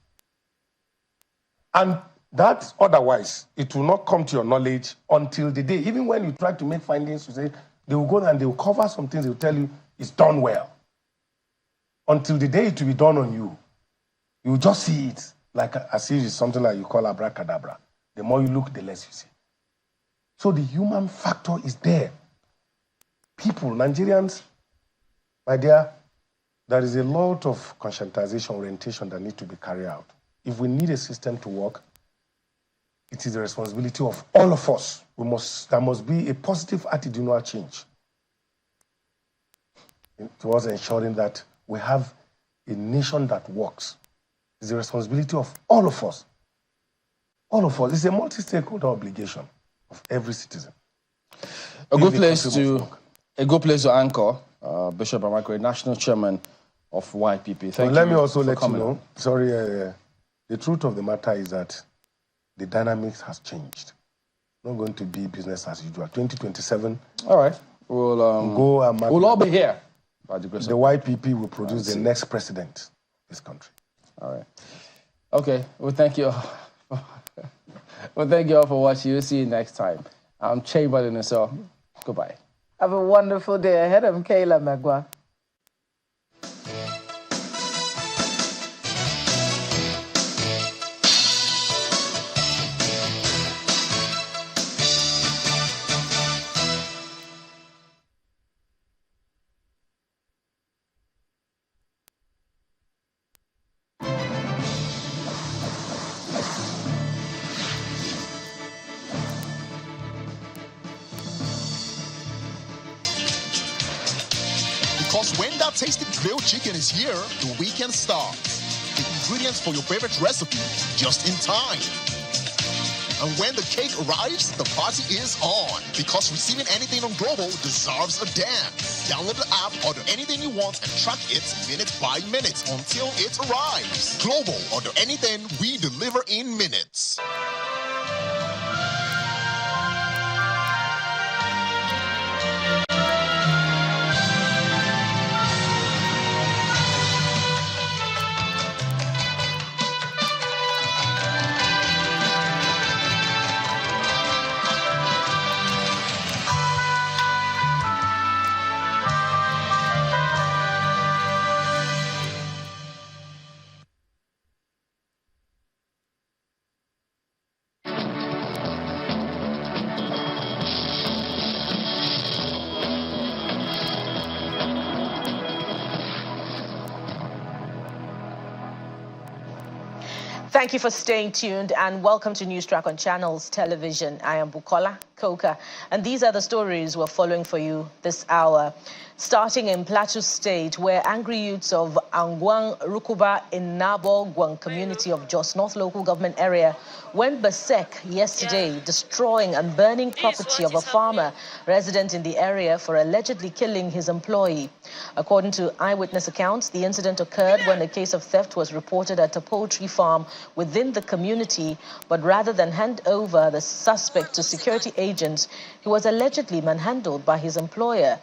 And that otherwise, it will not come to your knowledge until the day. Even when you try to make findings, you say, they will go and they will cover some things, they will tell you it's done well. Until the day it will be done on you. You will just see it like as if it's something like you call abracadabra. The more you look, the less you see. So the human factor is there. People, Nigerians, my dear, there is a lot of conscientization, orientation that need to be carried out. If we need a system to work, it is the responsibility of all of us. There must be a positive attitudinal change towards ensuring that we have a nation that works. It's the responsibility of all of us. All of us. It's a multi-stakeholder obligation of every citizen. A good place to anchor, Bishop Amakwe, National Chairman of YPP. Thank you. Let me also let you know, sorry, the truth of the matter is that the dynamics has changed. It's not going to be business as usual. 2027. All right. We'll all be here. By the YPP will produce the next president of this country. All right. Okay. Well, thank you all. Well, thank you all for watching. We'll see you next time. I'm Chamberlain, so goodbye. Have a wonderful day ahead. I'm Kayla Magwa. Because when that tasty grilled chicken is here, the weekend starts. The ingredients for your favorite recipe just in time. And when the cake arrives, the party is on. Because receiving anything on Global deserves a dance. Download the app, order anything you want, and track it minute by minute until it arrives. Global, order anything, we deliver in minutes. Thank you for staying tuned and welcome to News Track on Channels Television. I am Bukola Koka and these are the stories we're following for you this hour. Starting in Plateau State, where angry youths of Angwang Rukuba in Nabo Gwang community of Jos North local government area went berserk yesterday, destroying and burning property of a farmer resident in the area for allegedly killing his employee. According to eyewitness accounts, the incident occurred when a case of theft was reported at a poultry farm within the community, but rather than hand over the suspect to security agents, he was allegedly manhandled by his employer.